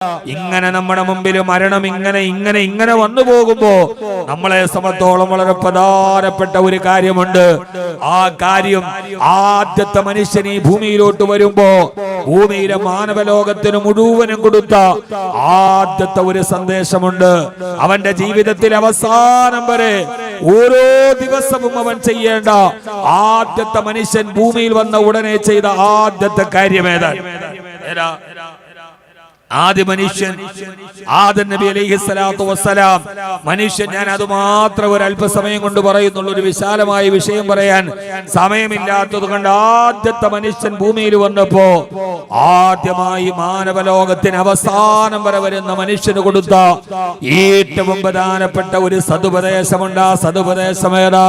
ഇങ്ങനെ നമ്മുടെ മുമ്പിൽ മരണം ഇങ്ങനെ വന്നു പോകുമ്പോ നമ്മളെ സംബന്ധിച്ചോളം വളരെ പ്രധാനപ്പെട്ട ഒരു കാര്യമുണ്ട്. ആ കാര്യം ആദ്യത്തെ മനുഷ്യൻ ഈ ഭൂമിയിലോട്ട് വരുമ്പോ ഭൂമിയിലെ മാനവലോകത്തിന് മുഴുവനും കൊടുത്ത ആദ്യത്തെ ഒരു സന്ദേശമുണ്ട്. അവന്റെ ജീവിതത്തിൽ അവസാനം വരെ ഓരോ ദിവസവും അവൻ ചെയ്യേണ്ട ആദ്യത്തെ മനുഷ്യൻ ഭൂമിയിൽ വന്ന ഉടനെ ചെയ്ത ആദ്യത്തെ കാര്യമേതാണ്? ആദ്യ മനുഷ്യൻ ആദം നബി അലൈഹിസ്സലാത്തു വസ്സലാം. മനുഷ്യൻ, ഞാൻ അത് മാത്രം ഒരു അല്പസമയം കൊണ്ട് പറയുന്നുള്ളൂ, ഒരു വിശാലമായ വിഷയം പറയാൻ സമയമില്ലാത്തത് കൊണ്ട് ആദ്യത്തെ മനുഷ്യൻ ഭൂമിയിൽ വന്നപ്പോ ആദ്യമായി മാനവലോകത്തിന് അവസാനം വരെ വരുന്ന മനുഷ്യന് കൊടുത്ത ഏറ്റവും പ്രധാനപ്പെട്ട ഒരു സതുപദേശമുണ്ട്. ആ സതുപദേശമേതാ?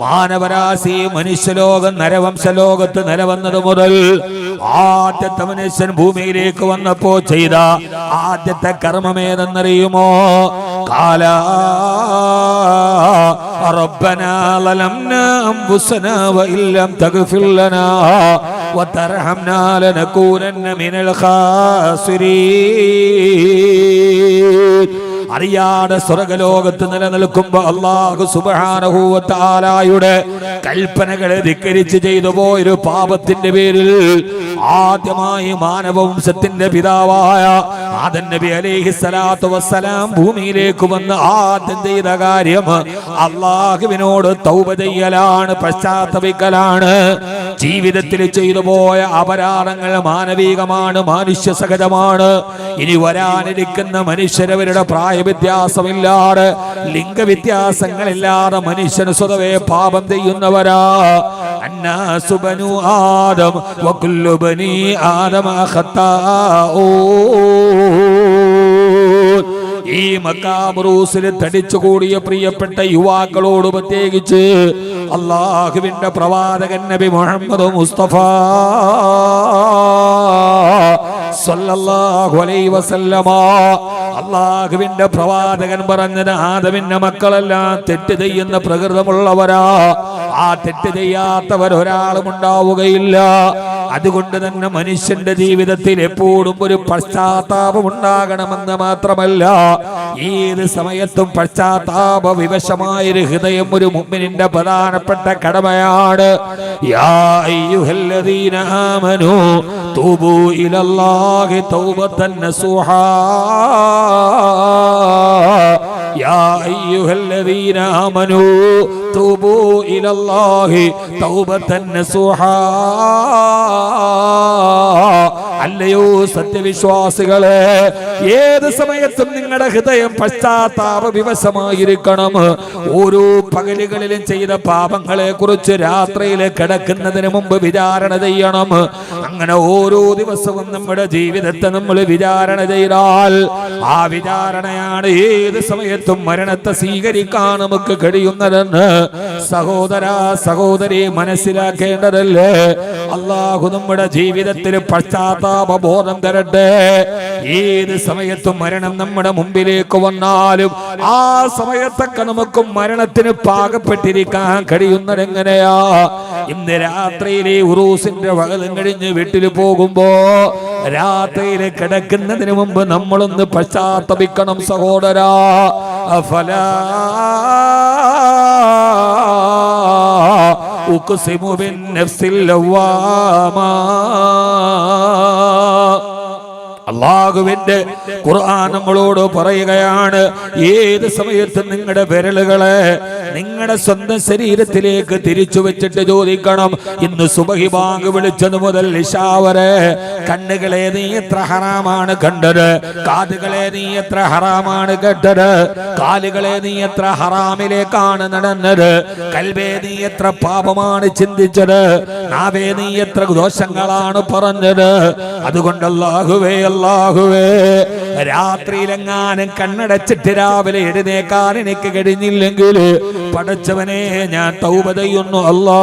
മാനവരാശി മനുഷ്യലോകം നരവംശലോകത്ത് നിലവന്നത് മുതൽ ആദ്യത്തെ മനുഷ്യൻ ഭൂമിയിലേക്ക് വന്നപ്പോ ചെയ്ത ആദ്യത്തെ കർമ്മമേതെന്നറിയുമോ? ഖാല റബ്ബനാ ലലംനാ അൻഫുസനാ വഇല്ലം തഗ്ഫിർ ലനാ വതർഹംനാ ലനകൂനന്ന മിനൽ ഖാസിരീൻ. അറിയാതെ സ്വർഗലോകത്ത് നിലനിൽക്കുമ്പോ അല്ലാഹു സുബ്ഹാനഹു വ തആലയുടെ കൽപ്പനകളെ ധിക്കരിച്ച് ചെയ്തു പോയൊരു പാപത്തിന്റെ പേരിൽ ആദ്യമായി മാനവവംശത്തിന്റെ പിതാവായ ആദം നബി അലൈഹിസ്സലാത്തു വസ്സലാം ഭൂമിയിലേക്ക് വന്ന് ആദ്യം ചെയ്ത കാര്യം അല്ലാഹുവിനോട് തൗബ ചെയ്യലാണ്, പശ്ചാത്തപിക്കലാണ്. ജീവിതത്തിൽ ചെയ്തു പോയ അപരാധങ്ങൾ മാനവികമാണ്, മനുഷ്യ സഹജമാണ്. ഇനി വരാനിരിക്കുന്ന മനുഷ്യരവരുടെ പ്രായവ്യത്യാസമില്ലാതെ, ലിംഗവ്യത്യാസങ്ങളില്ലാതെ മനുഷ്യന് സ്വതവേ പാപം ചെയ്യുന്നവരാ. അന്നാസു ബനു ആദം വകുല്ലു ബനി ആദമ ഖത്താഊൻ. ഈ മക്കാബറൂസിൽ തടിച്ചുകൂടിയ പ്രിയപ്പെട്ട യുവാക്കളോട് പ്രത്യേകിച്ച് അല്ലാഹുവിന്റെ പ്രവാചകൻ നബി മുഹമ്മദ് മുസ്തഫ സല്ലല്ലാഹു അലൈഹി വസല്ലമ, അല്ലാഹുവിന്റെ പ്രവാചകൻ പറഞ്ഞത് ആദമിന്റെ മക്കളെല്ലാം തെറ്റ് ചെയ്യുന്ന പ്രകൃതമുള്ളവരാ. ആ തെറ്റ് ചെയ്യാത്തവർ ഒരാളും ഉണ്ടാവുകയില്ല. അതുകൊണ്ട് തന്നെ മനുഷ്യന്റെ ജീവിതത്തിൽ എപ്പോഴും ഒരു പശ്ചാത്താപം ഉണ്ടാകണമെന്ന് മാത്രമല്ല, ഏത് സമയത്തും പശ്ചാത്താപ വിവശമായൊരു ഹൃദയം ഒരു മുഅ്മിനിന്റെ പ്രധാനപ്പെട്ട കടമയാണ്. യാ അയ്യുഹല്ലദീന ആമനൂ തൂബൂ ഇലല്ലാഹി തൗബതൻ നസൂഹാ. യാ അയ്യുഹല്ലദീന ആമനൂ തൂബൂ ഇലല്ലാഹി തൗബതൻ നസൂഹാ. അല്ലയോ സത്യവിശ്വാസികളെ, ഏത് സമയത്തും നിങ്ങളുടെ ഹൃദയം പശ്ചാത്താപ വിവശമായിരിക്കണം. ഓരോ പകലുകളിലും ചെയ്ത പാപങ്ങളെ കുറിച്ച് രാത്രിയിൽ കിടക്കുന്നതിന് മുമ്പ് വിചാരണ ചെയ്യണം. അങ്ങനെ ഓരോ ദിവസവും നമ്മുടെ ജീവിതത്തെ നമ്മൾ വിചാരണ ചെയ്താൽ ആ വിചാരണയാണ് ഏത് സമയത്തും മരണത്തെ സ്വീകരിക്കാൻ നമുക്ക് കഴിയുന്നതെന്ന് സഹോദര സഹോദരി മനസ്സിലാക്കേണ്ടതല്ലേ. അല്ലാഹു നമ്മുടെ ജീവിതത്തിൽ പശ്ചാത്താപ ബോധം തരട്ടെ. ഏത് സമയത്തും മരണം നമ്മുടെ മുമ്പിലേക്ക് വന്നാലും ആ സമയത്തൊക്കെ നമുക്ക് മരണത്തിന് പാകപ്പെട്ടിരിക്കാൻ കഴിയുന്നത് എങ്ങനെയാ? ഇന്ന് രാത്രിയിലെ ഉറൂസിന്റെ വകലും കഴിഞ്ഞ് വീട്ടിൽ പോകുമ്പോ രാത്രിയിൽ കിടക്കുന്നതിന് മുമ്പ് നമ്മളൊന്ന് പശ്ചാത്തപിക്കണം സഹോദരാ. അഫലാ ഉഖ്സിമു ബിന്നഫ്സിൽ ലവ്വാമാ. അല്ലാഹുവിന്റെ ഖുർആൻ നമ്മളോട് പറയുകയാണ്, ഏത് സമയത്തും നിങ്ങളുടെ വിരലുകളെ നിങ്ങളുടെ സ്വന്തം ശരീരത്തിലേക്ക് തിരിച്ചു വെച്ചിട്ട് ചോദിക്കണം, ഇന്ന് സുബഹി ബാങ്ക് വിളിച്ചത് മുതൽ ഇശാ വരെ കണ്ണുകളെ നീ എത്ര ഹറാമാണ് കണ്ടത്, കാതുകളെ നീ എത്ര ഹറാമാണ് കേട്ടത്, കാലുകളെ നീ എത്ര ഹറാമിലേക്കാണ് നടന്നത്, കൽബേ നീ എത്ര പാപമാണ് ചിന്തിച്ചത്, നാവേ നീ എത്ര ദോഷങ്ങളാണ് പറഞ്ഞത്. അതുകൊണ്ട് അല്ലാഹുവേ അല്ലാഹുവേ, രാത്രിയിലെങ്ങാനും കണ്ണടച്ചിട്ട് രാവിലെ എഴുന്നേക്കാൻ എനിക്ക് കഴിഞ്ഞില്ലെങ്കിൽ പടച്ചവനെ ഞാൻ തൗബ ചെയ്യുന്നു അല്ലാ.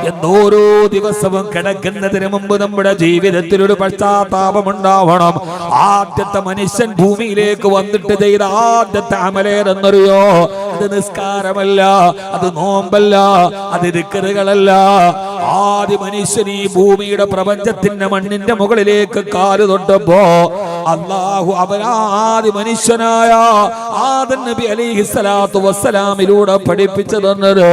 എന്നോരോ ദിവസവും കിടക്കുന്നതിന് മുമ്പ് നമ്മുടെ ജീവിതത്തിൽ ഒരു പശ്ചാത്താപം ഉണ്ടാവണം. ആദ്യത്തെ മനുഷ്യൻ ഭൂമിയിലേക്ക് വന്നിട്ട് ചെയ്ത ആദ്യത്തെ അമലേതെന്നറിയോ? അത് നിസ്കാരമല്ല, അത് നോമ്പല്ല, അത് ദിക്റുകളല്ല, ആദ്യ മനുഷ്യൻ ഈ ഭൂമിയുടെ പ്രപഞ്ചത്തിന്റെ മണ്ണിന്റെ മുകളിലേക്ക് കാല് തൊട്ടപ്പോ അല്ലാഹു അവനാദി മനുഷ്യനായ ആദം നബി അലൈഹിസ്സലാത്തു വസ്സലാമിലൂടെ പഠിപ്പിച്ചു തന്നത്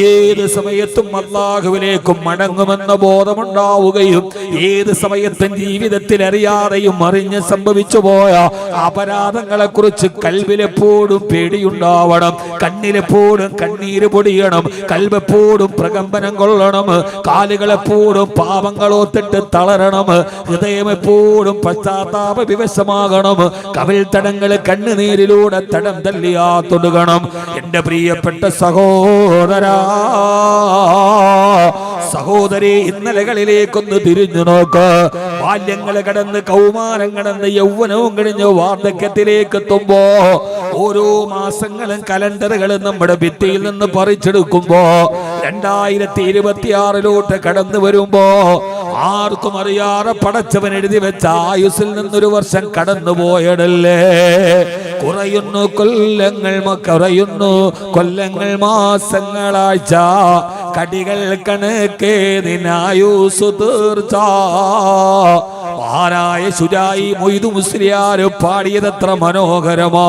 ഏത് സമയത്തും അല്ലാഹുവിലേക്ക് മടങ്ങുമെന്ന ബോധമുണ്ടാവുകയും ഏത് സമയത്തും ജീവിതത്തിൽ അറിയാതെയും അറിഞ്ഞ് സംഭവിച്ചു പോയ അപരാധങ്ങളെ കുറിച്ച് കൽബിലെപ്പോഴും പേടിയുണ്ടാവണം, കണ്ണിലെപ്പോഴും കണ്ണീര് പൊടിയണം, കൽബെപ്പോഴും പ്രകമ്പനം കൊള്ളണം, കാലുകളെപ്പോഴും പാപങ്ങളോത്തിട്ട് തളരണം, ഹൃദയം എപ്പോഴും പശ്ചാത്താപ വിവശമാകണം, കവിൾ തടങ്ങൾ കണ്ണുനീരിലൂടെ തടം തല്ലിയാ തൊടുകണം. എന്റെ പ്രിയപ്പെട്ട സഹോദരാ സഹോദരി, ഇന്നലകളിലേക്കൊന്ന് തിരിഞ്ഞു നോക്ക്. ബാല്യങ്ങളെ കടന്ന് കൗമാരം കടന്ന് യൗവനവും കഴിഞ്ഞ് വാർദ്ധക്യത്തിലേക്ക് എത്തുമ്പോ ഓരോ മാസങ്ങളും കലണ്ടറുകളും നമ്മുടെ ഭിത്തിയിൽ നിന്ന് പറിച്ചെടുക്കുമ്പോ 2026 കടന്നു വരുമ്പോ ആർക്കും അറിയാതെ പടച്ചവൻ എഴുതി വെച്ച ആയുസ്സിൽ നിന്നൊരു വർഷം കടന്നു പോയടല്ലേ. കുറയുന്നു കൊല്ലങ്ങൾ, കുറയുന്നു കൊല്ലങ്ങൾ, മാസങ്ങളാഴ്ച, കടികൾ കണക്കേതിനായുസ് തീർച്ച. ആരായ ശുജായി മൊയ്തു മുസ്ലിയാർ പാടിയതത്ര മനോഹരമാ.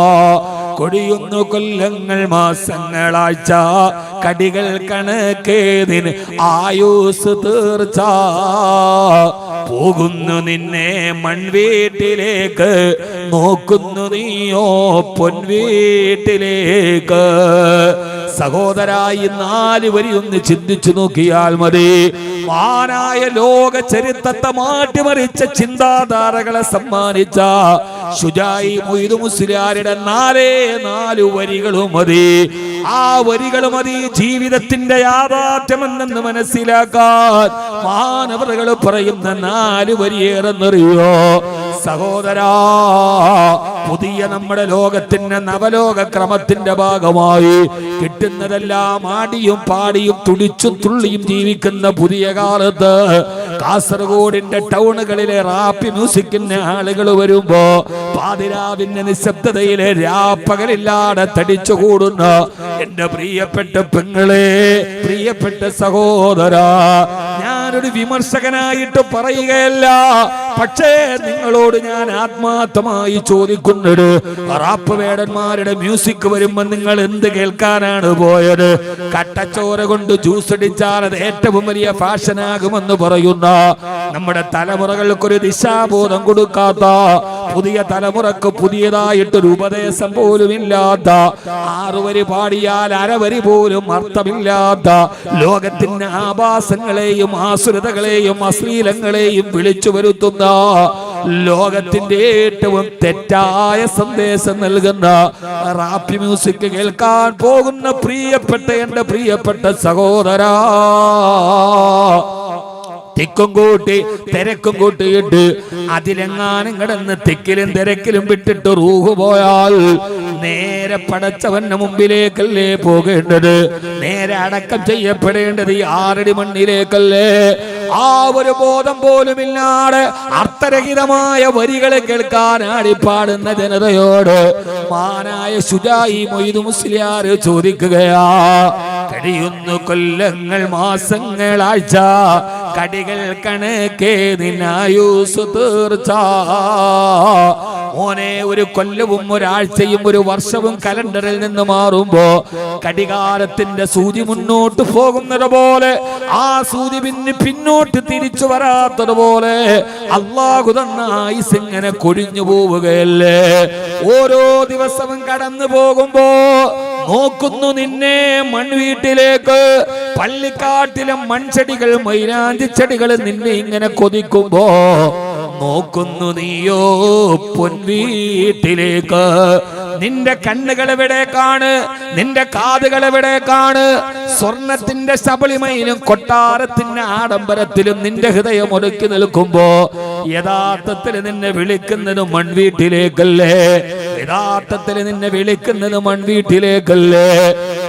കൊടിയുന്നു കൊല്ലങ്ങൾ, മാസങ്ങളാഴ്ച, കടികൾ കണക്കേതിന് ആയുസ് തീർച്ച. പോകുന്നു നിന്നെ മൺവീട്ടിലേക്ക്, നോക്കുന്നു നീയോ പൊൻവീട്ടിലേക്ക്. സഹോദരായി 4 വരി ഒന്ന് ചിന്തിച്ചു നോക്കിയാൽ മതി. മഹാനായ ലോക ചരിത്രത്തെ മാറ്റിമറിച്ച ചിന്താധാരകളെ സമ്മാനിച്ച ശുജായി മൊയ്തു മുസ്ലിയാരുടെ 4 വരികളും മതി. ആ വരികൾ മതി ജീവിതത്തിന്റെ യാഥാർത്ഥ്യമെന്ന് മനസ്സിലാക്കാൻ. മാനവറുകൾ പറയുന്ന 4 വരിയേറെന്നറിയോ സഹോദരാ? പുതിയ നമ്മുടെ ലോകത്തിന്റെ നവലോക ക്രമത്തിന്റെ ഭാഗമായി കിട്ടുന്നതെല്ലാം ആടിയും പാടിയും തുടിച്ചും തുള്ളിയും ജീവിക്കുന്ന പുതിയ കാലത്ത് കാസർഗോഡിന്റെ ടൗണുകളിലെ റാപ്പി മ്യൂസിക്കിന്റെ ആളുകൾ വരുമ്പോ പാതിരാവിന്റെ നിശബ്ദതയിലെ രാപ്പകലില്ലാതെ തടിച്ചുകൂടുന്ന എന്റെ പ്രിയപ്പെട്ട പെങ്ങളെ, പ്രിയപ്പെട്ട സഹോദരാ, ഞാനൊരു വിമർശകനായിട്ട് പറയുകയല്ല, പക്ഷേ നിങ്ങളോട് ഞാൻ ആത്മാർത്ഥമായി ചോദിക്കുന്നത്, റാപ്പ് വേടന്മാരുടെ മ്യൂസിക് വരുമ്പോ നിങ്ങൾ എന്ത് കേൾക്കാനാണ് പോയത്? കട്ടച്ചോര കൊണ്ട് ജ്യൂസ് അടിച്ചാൽ അത് ഏറ്റവും വലിയ ഫാഷനാകുമെന്ന് പറയുന്ന നമ്മുടെ തലമുറകൾക്കൊരു ദിശാബോധം കൊടുക്കാത്ത, പുതിയ തലമുറക്ക് പുതിയതായിട്ടൊരു ഉപദേശം പോലും ഇല്ലാത്ത, 6 വരി പാടിയാൽ അരവരി പോലും അർത്ഥമില്ലാത്ത, ലോകത്തിന്റെ ആഭാസങ്ങളെയും ആസുരതകളെയും അശ്ലീലങ്ങളെയും വിളിച്ചു വരുത്തുന്ന, ലോകത്തിന്റെ ഏറ്റവും തെറ്റായ സന്ദേശം നൽകുന്ന റാപ്പ് മ്യൂസിക് കേൾക്കാൻ പോകുന്ന പ്രിയപ്പെട്ട എന്റെ പ്രിയപ്പെട്ട സഹോദരാ, തിക്കും കൂട്ടി തിരക്കും കൂട്ടിയിട്ട് അതിലെങ്ങാനും കിടന്ന് തിക്കിലും തിരക്കിലും വിട്ടിട്ട് റൂഹ് പോയാൽ നേരെ പടച്ചവന്റെ മുമ്പിലേക്കല്ലേ പോകേണ്ടത്? നേരെ അടക്കം ചെയ്യപ്പെടേണ്ടത് ഈ 6 അടി മണ്ണിലേക്കല്ലേ? ആ ഒരു ബോധം പോലുമില്ലാതെ അർത്ഥരഹിതമായ വരികളെ കേൾക്കാൻ ആടിപ്പാടുന്ന ജനതയോട് മാനായ ശുജായി മൊയ്തു മുസ്ലിയാർ ചോദിക്കുകയാ, കഴിയുന്നു കൊല്ലങ്ങൾ, മാസങ്ങളാഴ്ച, കടികൾ കണക്കേതിനായുസ് തീർച്ച. മോനെ, ഒരു കൊല്ലവും ഒരാഴ്ചയും ഒരു വർഷവും കലണ്ടറിൽ നിന്ന് മാറുമ്പോ കടികാരത്തിന്റെ സൂചി മുന്നോട്ട് പോകുന്നത് പോലെ ആ സൂചി പിന്നോട്ട് തിരിച്ചു വരാത്തതുപോലെ അല്ലാഹു തന്ന ആയുസ് ഇങ്ങനെ കൊഴിഞ്ഞു പോവുകയല്ലേ? ഓരോ ദിവസവും കടന്നു പോകുമ്പോ നോക്കുന്നു നിന്നെ മൺവീട്ടിലേക്ക്. പള്ളിക്കാട്ടിലെ മൺചെടികൾ, മൈലാഞ്ചി ചെടികൾ നിന്നെ ഇങ്ങനെ കൊതിക്കുമ്പോ നോക്കുന്നു നീയോ പൊൻവീട്ടിലേക്ക്. നിന്റെ കണ്ണുകൾ എവിടേക്കാണ്? നിന്റെ കാതുകൾ എവിടേക്കാണ്? സ്വർണത്തിന്റെ ശബളിമയിലും കൊട്ടാരത്തിന്റെ ആഡംബരത്തിലും നിന്റെ ഹൃദയം ഒരുക്കി നിൽക്കുമ്പോ യഥാർത്ഥത്തിൽ നിന്നെ വിളിക്കുന്നത് മൺവീട്ടിലേക്കല്ലേ? യഥാർത്ഥത്തിൽ നിന്നെ വിളിക്കുന്നത് മൺവീട്ടിലേക്കല്ലേ?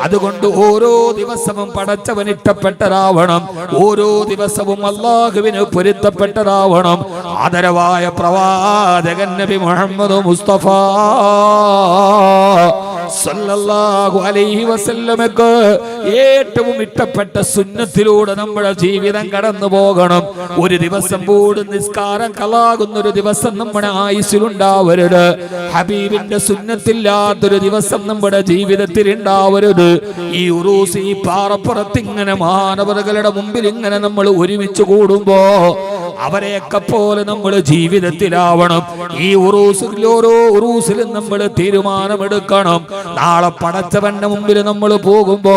അതുകൊണ്ട് ഓരോ ദിവസവും പടച്ചവൻ ഇഷ്ടപ്പെട്ടതാവണം, ഓരോ ദിവസവും അല്ലാഹുവിന് പൊരുത്തപ്പെട്ടതാവണം. ആദരവായ പ്രവാചകൻ നബി മുഹമ്മദ് മുസ്തഫ സല്ലല്ലാഹു അലൈഹി വസല്ലമക്ക് ഏറ്റവും ഇഷ്ടപ്പെട്ട സുന്നത്തിലൂടെ നമ്മുടെ ജീവിതം കടന്നു പോകണം. ഒരു ദിവസം പോലും നിസ്കാരം കളാകുന്ന ഒരു ദിവസം നമ്മുടെ ആയുസ്സിലുണ്ടാവരുത്. ഹബീബിന്റെ സുന്നത്തില്ലാത്തൊരു ദിവസം നമ്മുടെ ജീവിതത്തിൽ ഉണ്ടാവരുത്. ഈ ഉറൂസ്, ഈ പാറപ്പുറത്ത് ഇങ്ങനെ മാനവറുകളുടെ മുമ്പിൽ ഇങ്ങനെ നമ്മൾ ഒരുമിച്ച് കൂടുമ്പോ അവരെയൊക്കെ പോലെ നമ്മൾ ജീവിതത്തിലാവണം. ഈ ഉറൂസിൽ, ഓരോ ഉറൂസിലും നമ്മൾ തീരുമാനമെടുക്കണം. നാളെ പടച്ചവന്റെ മുമ്പിൽ നമ്മൾ പോകുമ്പോ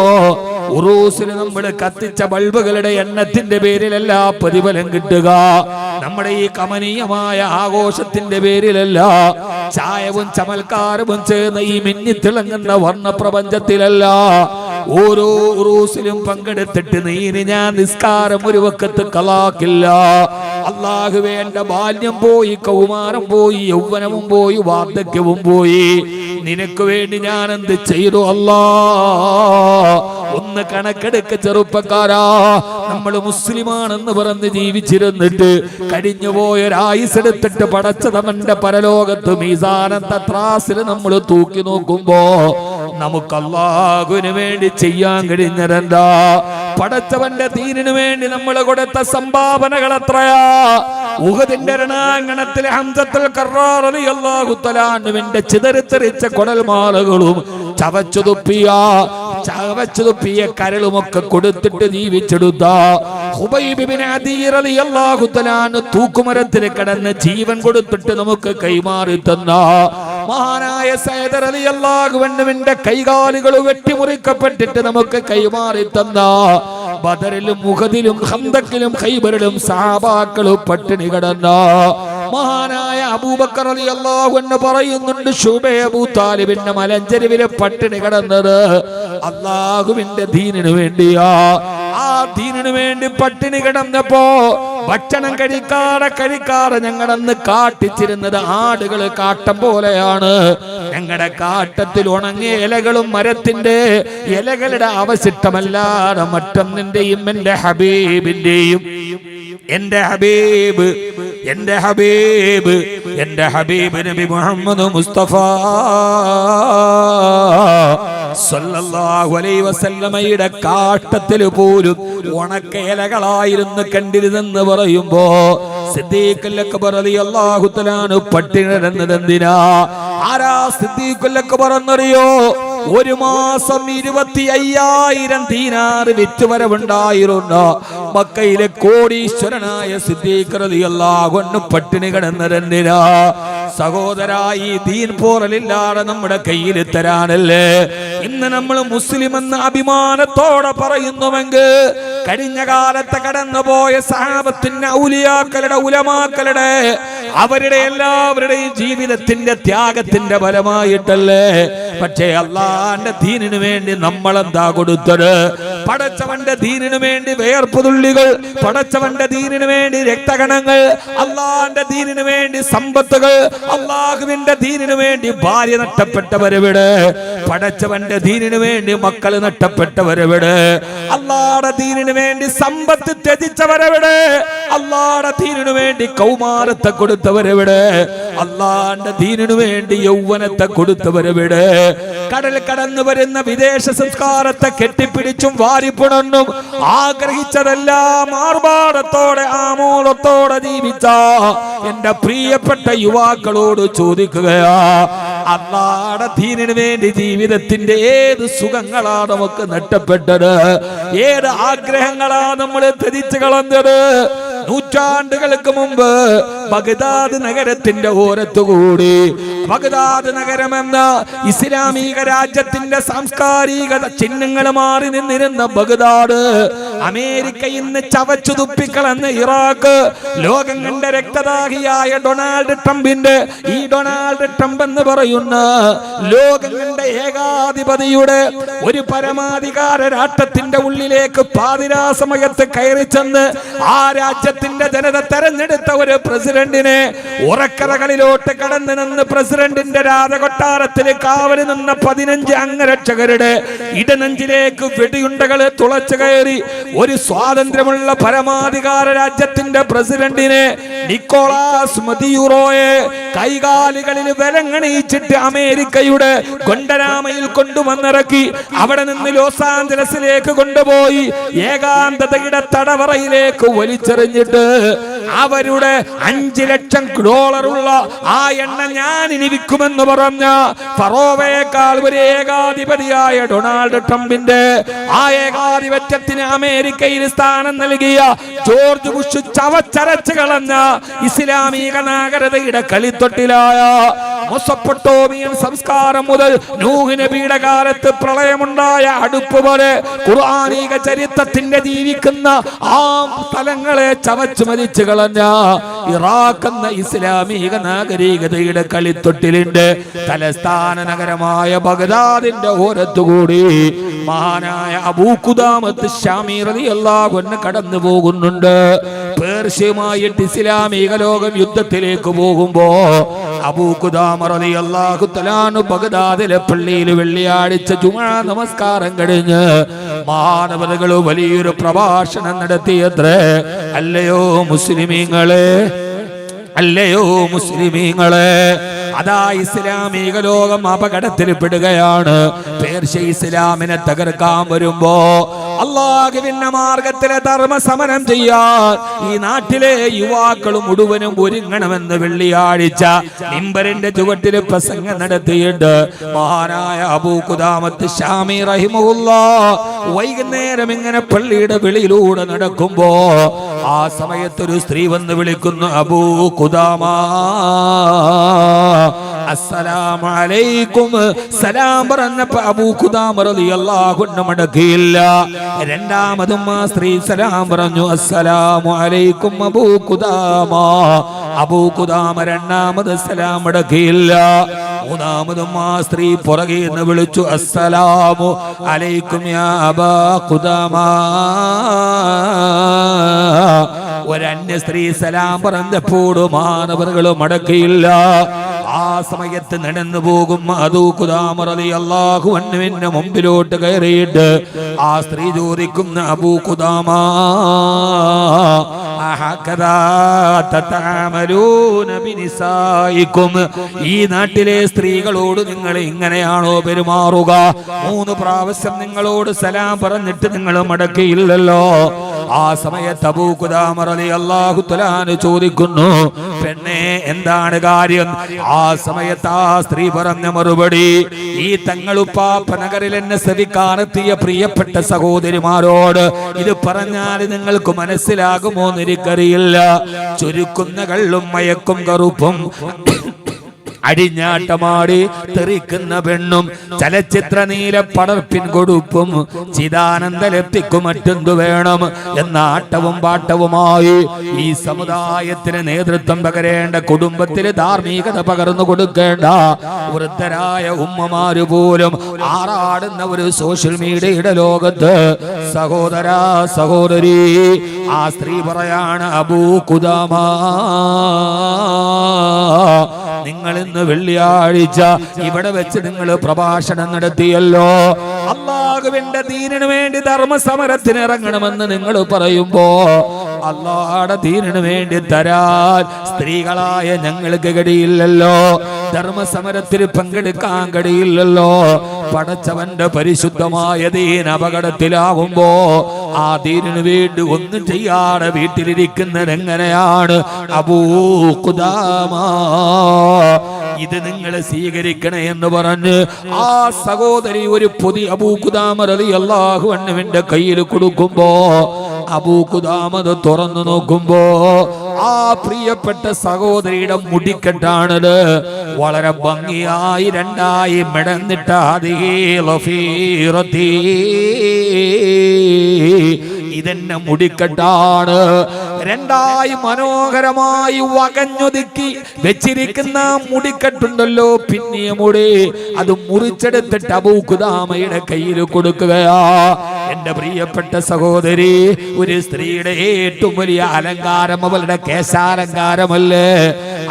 ഉറൂസിൽ നമ്മൾ കത്തിച്ച ബൾബുകളുടെ എണ്ണത്തിന്റെ പേരിലല്ല പ്രതിഫലം കിട്ടുക. നമ്മുടെ ഈ കമനീയമായ ആഘോഷത്തിന്റെ പേരിലല്ല, ചായവും ചമൽക്കാരവും ചേർന്ന ഈ മിന്നിത്തിളങ്ങുന്ന വർണ്ണപ്രപഞ്ചത്തിലല്ല. ഓരോ ഉറൂസിലും പങ്കെടുത്തിട്ട് നീന് ഞാൻ നിസ്കാരം ഒരു വക്കത്ത് കളാക്കില്ല. അല്ലാഹുവേ, എന്റെ ബാല്യം പോയി, കൗമാരം പോയി, യൗവനവും പോയി, വാർദ്ധക്യവും പോയി. നിനക്ക് വേണ്ടി ഞാൻ എന്ത് ചെയ്തു അല്ലാ? ഒന്ന് കണക്കെടുക്ക ചെറുപ്പക്കാരാ. നമ്മൾ മുസ്ലിമാണെന്ന് പറഞ്ഞ് ജീവിച്ചിരുന്നിട്ട് കഴിഞ്ഞുപോയൊരായുസെടുത്തിട്ട് പടച്ചതവന്റെ പരലോകത്ത് മീസാനത്തെ ത്രാസിൽ നമ്മൾ തൂക്കി നോക്കുമ്പോ നമുക്ക് അല്ലാഹുവിന് വേണ്ടി ചെയ്യാൻ കഴിഞ്ഞതെന്താ? പടച്ചവന്റെ ദീനിനു വേണ്ടി നമ്മൾ കൊടുത്ത സംഭാവനകൾ എത്രയാ? ഉഹദിന്റെ രണാങ്കണത്തിലെ ഹംസത്തുൽ കർറാർ റളിയല്ലാഹു തആല അൻഹുവിന്റെ ചിതറിത്തെറിച്ച കുടൽമാലകളും ചവച്ചുതുപ്പിയ കരളുമൊക്കെ കൊടുത്തിട്ട് ജീവിച്ചെടുത്ത ഹുബൈബ് ഇബ്നു അദീ റളിയല്ലാഹു തആല അൻഹു തൂക്കുമരത്തിൽ കിടന്ന് ജീവൻ കൊടുത്തിട്ട് നമുക്ക് കൈമാറി തന്ന മഹാനായ സയ്യിദ് റളിയല്ലാഹു അൻഹുവിന്റെ കൈകാലുകൾ വെട്ടിമുറിക്കപ്പെട്ടിട്ട് നമുക്ക് കൈമാറി തന്ന ബദറിലും ഉഹദിലും ഖന്തക്കിലും ഖൈബറിലും സഹാബാക്കളും പട്ടിണി കിടന്ന മഹാനായ അബൂബക്കർ റളിയല്ലാഹു അൻഹു പറയുന്നുണ്ട്, ശുബൈ അബൂ താലിബിന്റെ മലഞ്ചെരുവിലെ പട്ടിണി കിടന്നത് അല്ലാഹുവിന്റെ ദീനിനു വേണ്ടിയാ. ആ ദീനിനു വേണ്ടി പട്ടിണി കിടന്നപ്പോ ഭക്ഷണം കഴിക്കാതെ ഞങ്ങളന്ന് കാട്ടിച്ചിരുന്നത് ആടുകൾ കാട്ടം പോലെയാണ്. ഞങ്ങളുടെ കാട്ടത്തിൽ ഉണങ്ങിയ ഇലകളും മരത്തിന്റെ ഇലകളുടെ അവശിഷ്ടമല്ലാതെ മറ്റൊന്നിന്റെയും എന്റെ ഹബീബിന്റെയും എന്റെ ഹബീബ് നബി മുഹമ്മദ് മുസ്തഫ സല്ലല്ലാഹു അലൈഹി വസല്ലമയുടെ കാട്ടത്തിൽ പോലും ഉണക്ക ഇലകളായിരുന്നു കണ്ടിരുന്നെന്ന് പറയുമ്പോ സിദ്ദീഖുൽ അക്ബർ റളിയല്ലാഹു തആല അൻഹു പട്ടിണി കിടന്നത് എന്തിനാ? ആരാ സിദ്ദീഖുൽ അക്ബർ എന്നറിയോ? ഒരു മാസം 25,000 ദീനാർ വിറ്റുവരവുണ്ടായിരുന്ന മക്കയിലെ കോടീശ്വരനായ സിദ്ദീഖ് റളിയല്ലാഹു അൻഹു പട്ടിണി കിടന്നത് എന്തിനാ? സഹോദരായി, ദീൻ പോറലില്ലാതെ നമ്മുടെ കയ്യിൽ തരാനല്ലേ? ഇന്ന് നമ്മൾ മുസ്ലിം എന്ന അഭിമാനത്തോടെ പറയുന്നുവെങ്കിൽ കഴിഞ്ഞ കാലത്ത് കടന്നുപോയ സഹാബത്തിന്റെ ഔലിയാക്കളുടെ ഉലമാക്കളുടെ അവരുടെ എല്ലാവരുടെയും ജീവിതത്തിന്റെ ത്യാഗത്തിന്റെ ഫലമായിട്ടല്ലേ? പക്ഷേ അള്ളാന്റെ ദീനിനു വേണ്ടി നമ്മൾ എന്താ കൊടുത്തത്? പടച്ചവന്റെ ദീനിനു വേണ്ടി വേർപ്പ് തുള്ളികൾ, പടച്ചവന്റെ ദീനിനു വേണ്ടി രക്തകണങ്ങൾ, അള്ളാന്റെ ദീനിനു വേണ്ടി സമ്പത്തുകൾ, അള്ളാഹുവിന്റെ ദീനിനു വേണ്ടി ഭാര്യ നഷ്ടപ്പെട്ടവരെവിടെ? പടച്ചവന്റെ ദീനിനു വേണ്ടി മക്കൾ നഷ്ടപ്പെട്ടവരെവിടെ? അള്ളാടെ ദീനിനു വേണ്ടി സമ്പത്ത് ത്യജിച്ചവരെവിടെ? അള്ളാടെ ദീനിനു വേണ്ടി കൗമാരത്തെ കൊടുത്തവരെവിടെ? അള്ളാന്റെ ദീനിനു വേണ്ടി യൗവനത്തെ കൊടുത്തവരെവിടെ? കടൽ കടന്നു വരുന്ന വിദേശ സംസ്കാരത്തെ കെട്ടിപ്പിടിച്ചും വാരിപ്പുണർന്നും ആഗ്രഹിച്ചതെല്ലാം ആർഭാടത്തോടെ ആമോദത്തോടെ ജീവിച്ച എന്റെ പ്രിയപ്പെട്ട യുവാക്കളോട് ചോദിക്കുകയാ, അല്ലാഹുവിന്റെ ദീനിനു വേണ്ടി ജീവിതത്തിന്റെ ഏത് സുഖങ്ങളാ നമുക്ക് നഷ്ടപ്പെട്ടത്? ഏത് ആഗ്രഹങ്ങളാ നമ്മൾ ത്യജിച്ചു കളഞ്ഞത്? നൂറ്റാണ്ടുകൾക്ക് മുമ്പ് ബഗ്ദാദ് നഗരത്തിന്റെ ഓരത്തുകൂടി, ബഗ്ദാദ് നഗരമെന്ന ഇസ്ലാമിക രാജ്യത്തിന്റെ സാംസ്കാരിക ചിഹ്നങ്ങൾ മാറി നിന്നിരുന്ന ബഗ്ദാദ്, അമേരിക്ക ഇന്ന് ചവച്ചു തുപ്പിക്കളെന്ന ഇറാഖ്, ലോകം കണ്ട രക്തദാഹിയായ ഡൊണാൾഡ് ട്രംപിന്റെ, ഈ ഡൊണാൾഡ് ട്രംപ് എന്ന് പറയുന്ന ലോകം കണ്ട ഏകാധിപതിയുടെ ഒരു പരമാധികാര രാഷ്ട്രത്തിന്റെ ഉള്ളിലേക്ക് പാതിരാ സമയത്ത് കയറി ചെന്ന് ആ രാജ്യത്തിന്റെ ജനത തെരഞ്ഞെടുത്ത ഒരു പ്രസിഡന്റിനെ ഉറക്കറകളിലോട്ട് കടന്നു നിന്ന് പ്രസിഡന്റിന്റെ രാജകൊട്ടാരത്തിൽ കാവല് നിന്ന 15 അംഗരക്ഷകരുടെ ഇടനെഞ്ചിലേക്ക് വെടിയുണ്ടകൾ തുളച്ചു കയറി ഒരു സ്വാതന്ത്ര്യമുള്ള പരമാധികാര രാജ്യത്തിന്റെ പ്രസിഡന്റിനെ നിക്കോളാസ് മദിയൂറോയെ കൈകാലുകളിൽ വിലങ്ങണിയിച്ചിട്ട് അമേരിക്കയുടെ ഗൊണ്ടനാമയിൽ കൊണ്ടുവന്നിറക്കി. അവിടെ നിന്ന് ലോസ് ആഞ്ചലസിലേക്ക് കൊണ്ടുപോയി ഏകാന്തതയുടെ തടവറയിലേക്ക് വലിച്ചെറിഞ്ഞിട്ട് അവരുടെ $5 ലക്ഷം ആ എണ്ണ ഞാൻ ഇനി വിൽക്കുമെന്ന് പറഞ്ഞ ഫറോവയേക്കാൾ ഒരു ഏകാധിപതിയായ ഡൊണാൾഡ് ട്രംപിന്റെ ആ ഏകാധിപത്യത്തിന് അമേരിക്കയിൽ സ്ഥാനം നൽകിയ ജോർജ് ബുഷ് ചവച്ചരച്ച് കളഞ്ഞ ഇസ്ലാമിക നാഗരികതയുടെ കളിത്തൊട്ടിലായ മെസൊപ്പൊട്ടേമിയൻ സംസ്കാരം മുതൽ നൂഹ് നബിയുടെ കാലത്ത് പ്രളയമുണ്ടായ അടുപ്പ് പോലെ ഖുർആനിക ചരിത്രത്തിന്റെ ജീവിക്കുന്ന ആ സ്ഥലങ്ങളെ ചവച്ചു മരിച്ചു കളഞ്ഞ ഇറാഖ് എന്ന ഇസ്ലാമിക നാഗരികതയുടെ കളിത്തൊട്ടിലിന്റെ തലസ്ഥാന നഗരമായ ബഗ്ദാദിന്റെ ഓരത്തുകൂടി മഹാനായ അബൂ ഖുദാമത്ത് ശാമി റളിയല്ലാഹു അൻഹു കടന്നു പോകുന്നുണ്ട്. പേർഷ്യയുമായിട്ട് ഇസ്ലാമിക ലോകം യുദ്ധത്തിലേക്ക് പോകുമ്പോ അബൂ ഖുദാമ റളിയല്ലാഹു തആല ബഗ്ദാദിലെ പള്ളിയിൽ വെള്ളിയാഴ്ച ജുമുഅ നമസ്കാരം കഴിഞ്ഞ് മാനവതകൾ വലിയൊരു പ്രഭാഷണം നടത്തിയത്രേ. അല്ലയോ മുസ്ലിമീങ്ങളെ, അല്ലയോ മുസ്ലിമീങ്ങളെ, അതാ ഇസ്ലാമിക ലോകം അപകടത്തിൽ പെടുകയാണ്. പേർഷ്യ ഇസ്ലാമിനെ തകർക്കാൻ വരുമ്പോ അല്ലാഹുവിന്റെ മാർഗത്തിലെ ധർമ്മ സമരം ചെയ്യാൻ ഈ നാട്ടിലെ യുവാക്കൾ മുഴുവനും ഒരുങ്ങണമെന്ന് വെള്ളിയാഴ്ച മിമ്പറിന്റെ ചുവട്ടിൽ പ്രസംഗം നടത്തിയിട്ട് മഹാനായ അബൂ ഖുദാമത്ത് ശാമി റഹിമഹുല്ലാഹ് വൈകുന്നേരം ഇങ്ങനെ പള്ളിയുടെ വെളിയിലൂടെ നടക്കുമ്പോ ആ സമയത്തൊരു സ്ത്രീ വന്ന് വിളിക്കുന്നു, അബൂ ഖുദാമ അസ്സലാമു അലൈക്കും. സലാം പറഞ്ഞപ്പോ അബൂ ഖുദാമ റളിയല്ലാഹു അൻഹു മടക്കിയില്ല. രണ്ടാമതും ആ സ്ത്രീ സലാം പറഞ്ഞു, അസ്സലാമു അലൈക്കും അബൂ ഖുദാമ. അബൂ ഖുദാമ രണ്ടാമത് സലാം മടക്കിയില്ല. മൂന്നാമതും ആ സ്ത്രീ പുറകെ നിന്ന് വിളിച്ചു, അസ്സലാമു അലൈക്കും യാ അബാ ഖുദാമ. ഒരന്യ സ്ത്രീ സലാം പറഞ്ഞപ്പോഴും മാനവറുകൾ മടക്കിയില്ല. ആ സമയത്ത് നടന്നു പോകും അബൂ ഖുദാമ റളിയല്ലാഹു അൻഹുവിന്റെ മുമ്പിലോട്ട് കയറിയിട്ട് ആ സ്ത്രീ ചോദിക്കുന്ന, അബൂ ഖുദാമ ഈ നാട്ടിലെ സ്ത്രീകളോട് നിങ്ങൾ ഇങ്ങനെയാണോ പെരുമാറുക? 3 പ്രാവശ്യം നിങ്ങളോട് സലാം പറഞ്ഞിട്ട് നിങ്ങൾ മടക്കിയില്ലല്ലോ. ആ സമയത്ത് അബൂ ഖുദാമ റളിയല്ലാഹു തആല ചോദിക്കുന്നു, പെണ്ണേ എന്താണ് കാര്യം? ആ സമയത്ത് ആ സ്ത്രീ പറഞ്ഞ മറുപടി, ഈ തങ്ങളുപ്പാപ്പ നഗരിൽ എന്നെ സേവിക്കാനെത്തിയ പ്രിയപ്പെട്ട സഹോദരിമാരോട് ഇത് പറഞ്ഞാൽ നിങ്ങൾക്ക് മനസ്സിലാകുമോ എന്ന് എനിക്കറിയില്ല. ചുരുക്കുന്ന കള്ളും മയക്കും കറുപ്പും അടിഞ്ഞാട്ടമാടി തെറിക്കുന്ന പെണ്ണും ചലച്ചിത്ര നീല പടർപ്പിൻ കൊടുപ്പും ചിദാനന്ദ ലഭിക്കും മറ്റെന്തു വേണം എന്ന ആട്ടവും പാട്ടവുമായി ഈ സമുദായത്തിന് നേതൃത്വം പകരേണ്ട, കുടുംബത്തിന് ധാർമ്മികത പകർന്നു കൊടുക്കേണ്ട വൃദ്ധരായ ഉമ്മമാര് പോലും ആറാടുന്ന ഒരു സോഷ്യൽ മീഡിയയുടെ ലോകത്ത് സഹോദര സഹോദരി ആ സ്ത്രീ പറയാണ്, അബൂ ഖുദാമ നിങ്ങൾ ഇന്ന് വെള്ളിയാഴ്ച ഇവിടെ വെച്ച് നിങ്ങൾ പ്രഭാഷണം നടത്തിയല്ലോ. അല്ലാഹുവിന്റെ ദീനിനു വേണ്ടി ധർമ്മസമരത്തിന് ഇറങ്ങണമെന്ന് നിങ്ങൾ പറയുമ്പോ അല്ലാഹുവിന്റെ ദീനിനു വേണ്ടി തരാൻ സ്ത്രീകളായ ഞങ്ങൾക്ക് കഴിയില്ലല്ലോ. ധർമ്മസമരത്തിൽ പങ്കെടുക്കാൻ കഴിയില്ലല്ലോ. പടച്ചവന്റെ പരിശുദ്ധമായ ദീൻ അപകടത്തിലാവുമ്പോ ആ ദീനിനു വേണ്ടി ഒന്നും ചെയ്യാതെ വീട്ടിലിരിക്കുന്നത് എങ്ങനെയാണ്? അബൂ ഖുദാമ ഇത് നിങ്ങൾ സ്വീകരിക്കണേ എന്ന് പറഞ്ഞ് ആ സഹോദരി ഒരു പൊതി അബൂ ഖുദാമ റളിയല്ലാഹു അൻഹുവിന്റെ കയ്യിൽ കൊടുക്കുമ്പോ അബൂ ഖുദാമ അത് തുറന്നു നോക്കുമ്പോ ആ പ്രിയപ്പെട്ട സഹോദരിയുടെ മുടിക്കെട്ടാണത്. വളരെ ഭംഗിയായി രണ്ടായി മെടന്നിട്ട ഇതെന്നെ മുടിക്കെട്ടാണ്. രണ്ടായി മനോഹരമായി വകഞ്ഞൊതുക്കി വെച്ചിരിക്കുന്ന മുടിക്കെട്ടുണ്ടല്ലോ, പിന്നിയ മുടി, അത് മുറിച്ചെടുത്തിട്ട് അബൂ ഖുദാമയുടെ കയ്യിൽ കൊടുക്കുകയാ. എന്റെ പ്രിയപ്പെട്ട സഹോദരി, ഒരു സ്ത്രീയുടെ ഏറ്റവും വലിയ അലങ്കാരം അവളുടെ കേശാലങ്കാരമല്ലേ?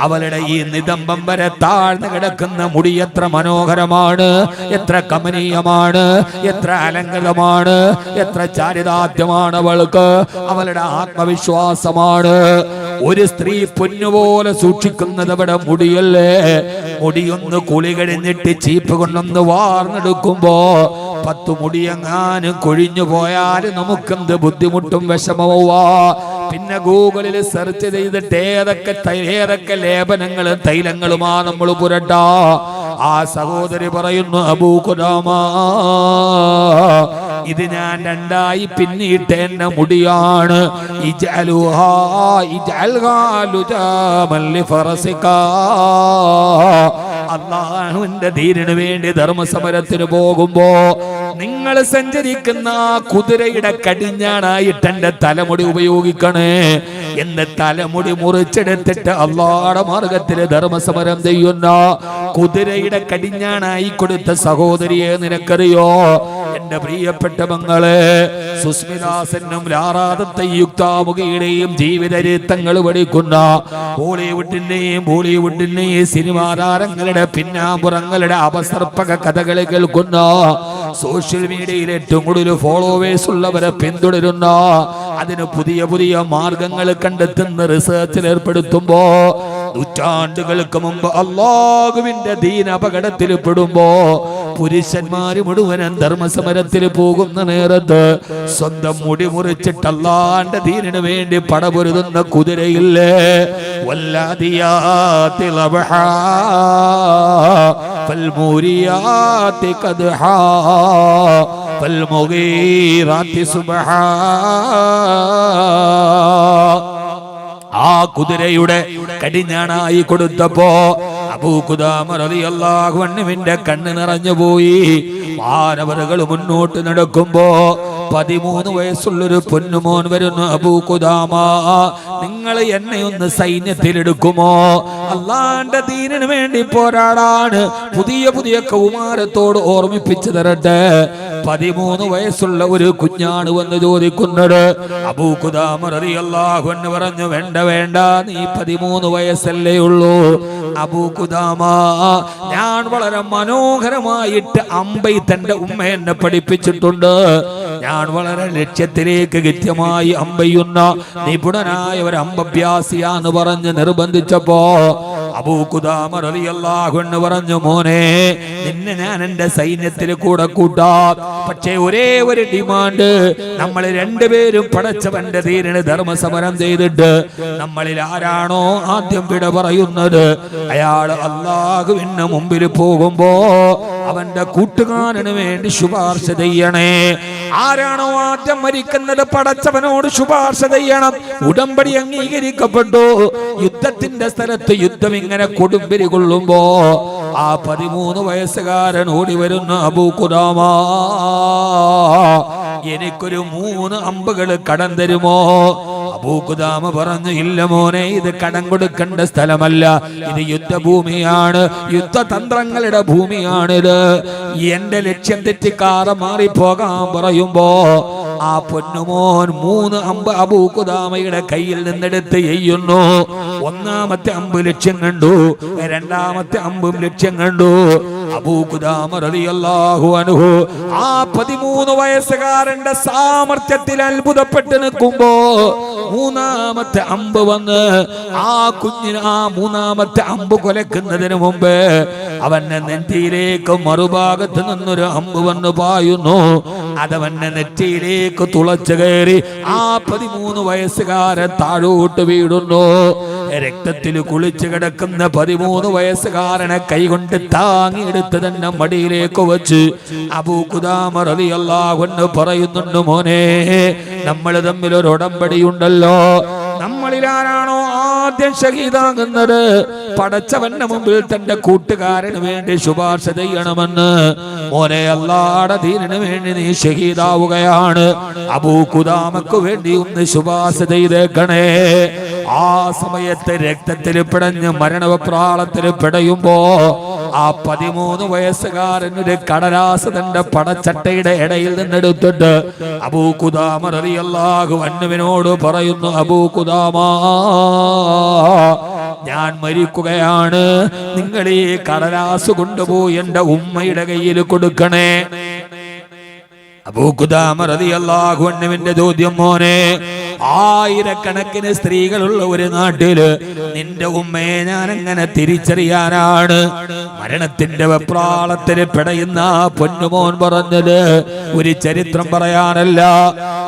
അവളുടെ ഈ നിതംബം വരെ താഴ്ന്നു കിടക്കുന്ന മുടി എത്ര മനോഹരമാണ്, എത്ര കമനീയമാണ്, എത്ര അലങ്കൃതമാണ്, എത്ര ചാരിതാർത്ഥ്യമാണ് അവൾക്ക്. അവളുടെ ആത്മവിശ്വാസമാണ്. ഒരു സ്ത്രീ പൊന്നുപോലെ സൂക്ഷിക്കുന്നത് അവിടെ മുടിയല്ലേ. മുടിയൊന്ന് കുളി കഴിഞ്ഞിട്ട് ചീപ്പ് കൊണ്ടൊന്ന് വാർന്നെടുക്കുമ്പോ 10 മുടിയെങ്ങാനും കൊഴിഞ്ഞു പോയാൽ നമുക്കെന്ത് ബുദ്ധിമുട്ടും വിഷമവുവാ. പിന്നെ ഗൂഗിളിൽ സെർച്ച് ചെയ്തിട്ട് ഏതൊക്കെ ലേപനങ്ങളും തൈലങ്ങളുമാ നമ്മൾ പുരട്ടാ. ആ സഹോദരി പറയുന്നു, അബൂ ഖുദാമ, ഇത് ഞാൻ 2ആയി പിന്നിട്ട് എന്നെ മുടിയാണ്. അല്ലാഹുവിന്റെ ദീനിനു വേണ്ടി ധർമ്മസമരത്തിന് പോകുമ്പോ നിങ്ങൾ സഞ്ചരിക്കുന്ന ആ കുതിരയുടെ കടിഞ്ഞാണായിട്ട് എന്റെ തലമുടി ഉപയോഗിക്കണേ. എന്റെ തലമുടി മുറിച്ചെടുത്തിട്ട് അല്ലാഹുവിന്റെ മാർഗത്തില് ധർമ്മസമരം ചെയ്യുന്ന കുതിരയുടെ കടിഞ്ഞാണായി കൊടുത്ത സഹോദരിയെ നിനക്കറിയോ? എന്റെ പ്രിയപ്പെട്ട മങ്ങളെ, സുസ്മിതാസെന്നും ലാറാദത്തെ യുക്താമുഖയുടെയും ജീവിതചരിത്രങ്ങൾ പഠിക്കുന്ന ബോളിവുഡിന്റെയും സിനിമാ താരങ്ങളുടെ പിന്നാമ്പുറങ്ങളുടെ അപസർപ്പക കഥകൾ കേൾക്കുന്ന, സോഷ്യൽ മീഡിയയിൽ ഏറ്റവും കൂടുതൽ ഫോളോവേഴ്സ് ഉള്ളവരെ പിന്തുടരുന്ന, അതിന് പുതിയ മാർഗങ്ങൾ കണ്ടെത്തുന്ന റിസർച്ചിൽ ഏർപ്പെടുത്തുമ്പോ, നൂറ്റാണ്ടുകൾക്ക് മുമ്പ് അല്ലാഹുവിന്റെ ദീൻ അപകടത്തിൽ പെടുമ്പോ പുരുഷന്മാര് മുഴുവനും ധർമ്മസമരത്തിൽ പോകുന്ന നേരത്ത് സ്വന്തം മുടി മുറിച്ചിട്ട് അല്ലാഹുവിന്റെ ദീനിനു വേണ്ടി പടപൊരുതുന്ന കുതിരയില്ലേ, വല്ലാദിയാതി ലബ്ഹാ ഫൽമൂരിയാതി ഖദ്ഹാ ഫൽമുഗീറാതി സുബ്ഹാ. ആ കുതിരയുടെ കടിഞ്ഞാണായി കൊടുത്തപ്പോ അബൂ ഖുദാമ റളിയല്ലാഹു അൻഹുവിന്റെ കണ്ണ് നിറഞ്ഞുപോയി. മാനവറുകൾ മുന്നോട്ട് നടക്കുമ്പോ 13 വയസ്സുള്ളൊരു പൊന്നുമോൻ വരുന്നു. അബൂ ഖുദാമ, നിങ്ങൾ എന്നെ ഒന്ന് സൈന്യത്തിലെടുക്കുമോ? അല്ലാഹുവിന്റെ ദീനിനു വേണ്ടി പോരാടാണ്. പുതിയ കൗമാരത്തോട് ഓർമ്മിപ്പിച്ചു തരട്ടെ. 13 വയസ്സുള്ള ഒരു കുഞ്ഞാണ് വന്ന് ചോദിക്കുന്നത്. അബൂ ഖുദാമ റളിയല്ലാഹു അൻഹു പറഞ്ഞു, വേണ്ട, നീ 13 വയസ്സല്ലേ ഉള്ളൂ. അബൂ ഖുദാമ, ഞാൻ വളരെ മനോഹരമായിട്ട് അമ്പെയ്ത്തന്റെ ഉമ്മ എന്നെ പഠിപ്പിച്ചിട്ടുണ്ട്. ഞാൻ വളരെ ലക്ഷ്യത്തിലേക്ക് കൃത്യമായി അമ്പെയ്യുന്ന നിപുണനായ ഒരു അമ്പഭ്യാസിയാന്ന് പറഞ്ഞ് നിർബന്ധിച്ചപ്പോ അബൂ ഖുദാമ റളിയല്ലാഹു അൻഹു പറഞ്ഞു, മോനെ, നിന്നെ ഞാൻ എന്റെ സൈന്യത്തിൽ കൂടെ കൂട്ടാം. പക്ഷേ ഒരേ ഒരു ഡിമാൻഡ്, നമ്മൾ രണ്ടുപേരും പടച്ചവന്റെ ദീനിന് ധർമ്മസമരം ചെയ്തിട്ട് നമ്മളിൽ ആരാണോ ആദ്യം വിട പറയുന്നത്, അയാൾ അല്ലാഹുവിന്റെ മുമ്പിൽ പോകുമ്പോ അവന്റെ കൂട്ടുകാരന് വേണ്ടി ശുപാർശ ചെയ്യണേ. ആരാണോ ആദ്യം മരിക്കുന്നത് പടച്ചവനോട് ശുപാർശ ചെയ്യണം. ഉടമ്പടി അംഗീകരിക്കപ്പെട്ടു. യുദ്ധത്തിന്റെ സ്ഥലത്ത് യുദ്ധം ഇങ്ങനെ കൊടുമ്പിരി കൊള്ളുമ്പോ ആ 13 വയസ്സുകാരൻ ഓടി വരുന്ന, അബൂ ഖുദാമ, എനിക്കൊരു 3 അമ്പുകൾ കടം തരുമോ? അബൂ ഖുദാമ പറഞ്ഞു, ഇല്ല മോനെ, ഇത് കടം കൊടുക്കേണ്ട സ്ഥലമല്ല, ഇത് യുദ്ധഭൂമിയാണ്, യുദ്ധതന്ത്രങ്ങളുടെ ഭൂമിയാണിത്. എന്റെ ലക്ഷ്യം തെറ്റിക്കാറ് മാറിപ്പോകാൻ പറയുമ്പോ ആ പൊന്നുമോൻ 3 അമ്പ് അബൂ ഖുദാമയുടെ കയ്യിൽ നിന്നെടുത്ത് എയ്യുന്നു. 1-ാമത്തെ അമ്പ് ലക്ഷ്യം കണ്ടു, 2-ാമത്തെ അമ്പും ലക്ഷ്യം കണ്ടു. അബൂ ഖുദാമ റളിയല്ലാഹു അൻഹു ആ 13 വയസ്സുകാരന്റെ സാമർത്ഥ്യത്തിൽ അത്ഭുതപ്പെട്ട് നിൽക്കുമ്പോ 3-ാമത്തെ അമ്പ് വന്ന് ആ കുഞ്ഞിന് ആ 3-ാമത്തെ അമ്പ് കൊലക്കുന്നതിന് മുമ്പ് അവന്റെ നെറ്റിയിലേക്ക് മറുഭാഗത്ത് നിന്നൊരു അമ്പ് വന്ന് പായുന്നു. അതവന്റെ നെറ്റിയിലേക്ക് തുളച്ചു കയറി ആ 13 വയസ്സുകാരൻ താഴോട്ട് വീടുന്നു. രക്തത്തിൽ കുളിച്ചു കിടക്കുന്ന 13 വയസ്സുകാരനെ കൈകൊണ്ട് താങ്ങിയെടുത്ത് തന്നെ മടിയിലേക്ക് വെച്ച് അബൂ ഖുദാമ റളിയല്ലാഹു അൻഹു പറയുന്നുണ്ട്, മോനെ, നമ്മൾ തമ്മിൽ ഒരു ഉടമ്പടിയുണ്ടല്ലോ. നമ്മളിൽ ആരാണോ ആദ്യം ഷഹീദാകുന്നത് പടച്ചവന്റെ മുമ്പിൽ തന്റെ കൂട്ടുകാരന് വേണ്ടി ശുപാർശ ചെയ്യണമെന്ന്. മോനെ, അല്ലാഹുവിന്റെ ദീനിനു വേണ്ടി നീ ഷഹീദാവുകയാണ്. അബൂ ഖുദാമക്ക് വേണ്ടി ഒന്ന് ശുപാർശ ചെയ്തേക്കണേ. ആ സമയത്ത് രക്തത്തിൽ പിടഞ്ഞ് മരണവപ്രാളത്തിൽ പിടയുമ്പോ ആ 13 വയസ്സുകാരൻ ഒരു കടലാസ് തന്റെ പടച്ചട്ടയുടെ ഇടയിൽ നിന്നെടുത്തിട്ട് അബൂ ഖുദാമ റളിയല്ലാഹു അൻഹുവിനോട് പറയുന്നു, അബൂ ഖുദാമ, ഞാൻ മരിക്കുകയാണ്, നിങ്ങൾ ഈ കടലാസ് കൊണ്ടുപോയി എന്റെ ഉമ്മയുടെ കയ്യിൽ കൊടുക്കണേ. അബൂ ഖുദാമ റളിയല്ലാഹു അൻഹുവിന്റെ ചോദ്യം, മോനെ, ആയിരക്കണക്കിന് സ്ത്രീകളുള്ള ഒരു നാട്ടില് നിന്റെ ഉമ്മയെ ഞാൻ എങ്ങനെ തിരിച്ചറിയാനാണ്? മരണത്തിന്റെ വെപ്രാളത്തിന് പിടയുന്ന പൊന്നുമോൻ പറഞ്ഞത് ഒരു ചരിത്രം പറയാനല്ല.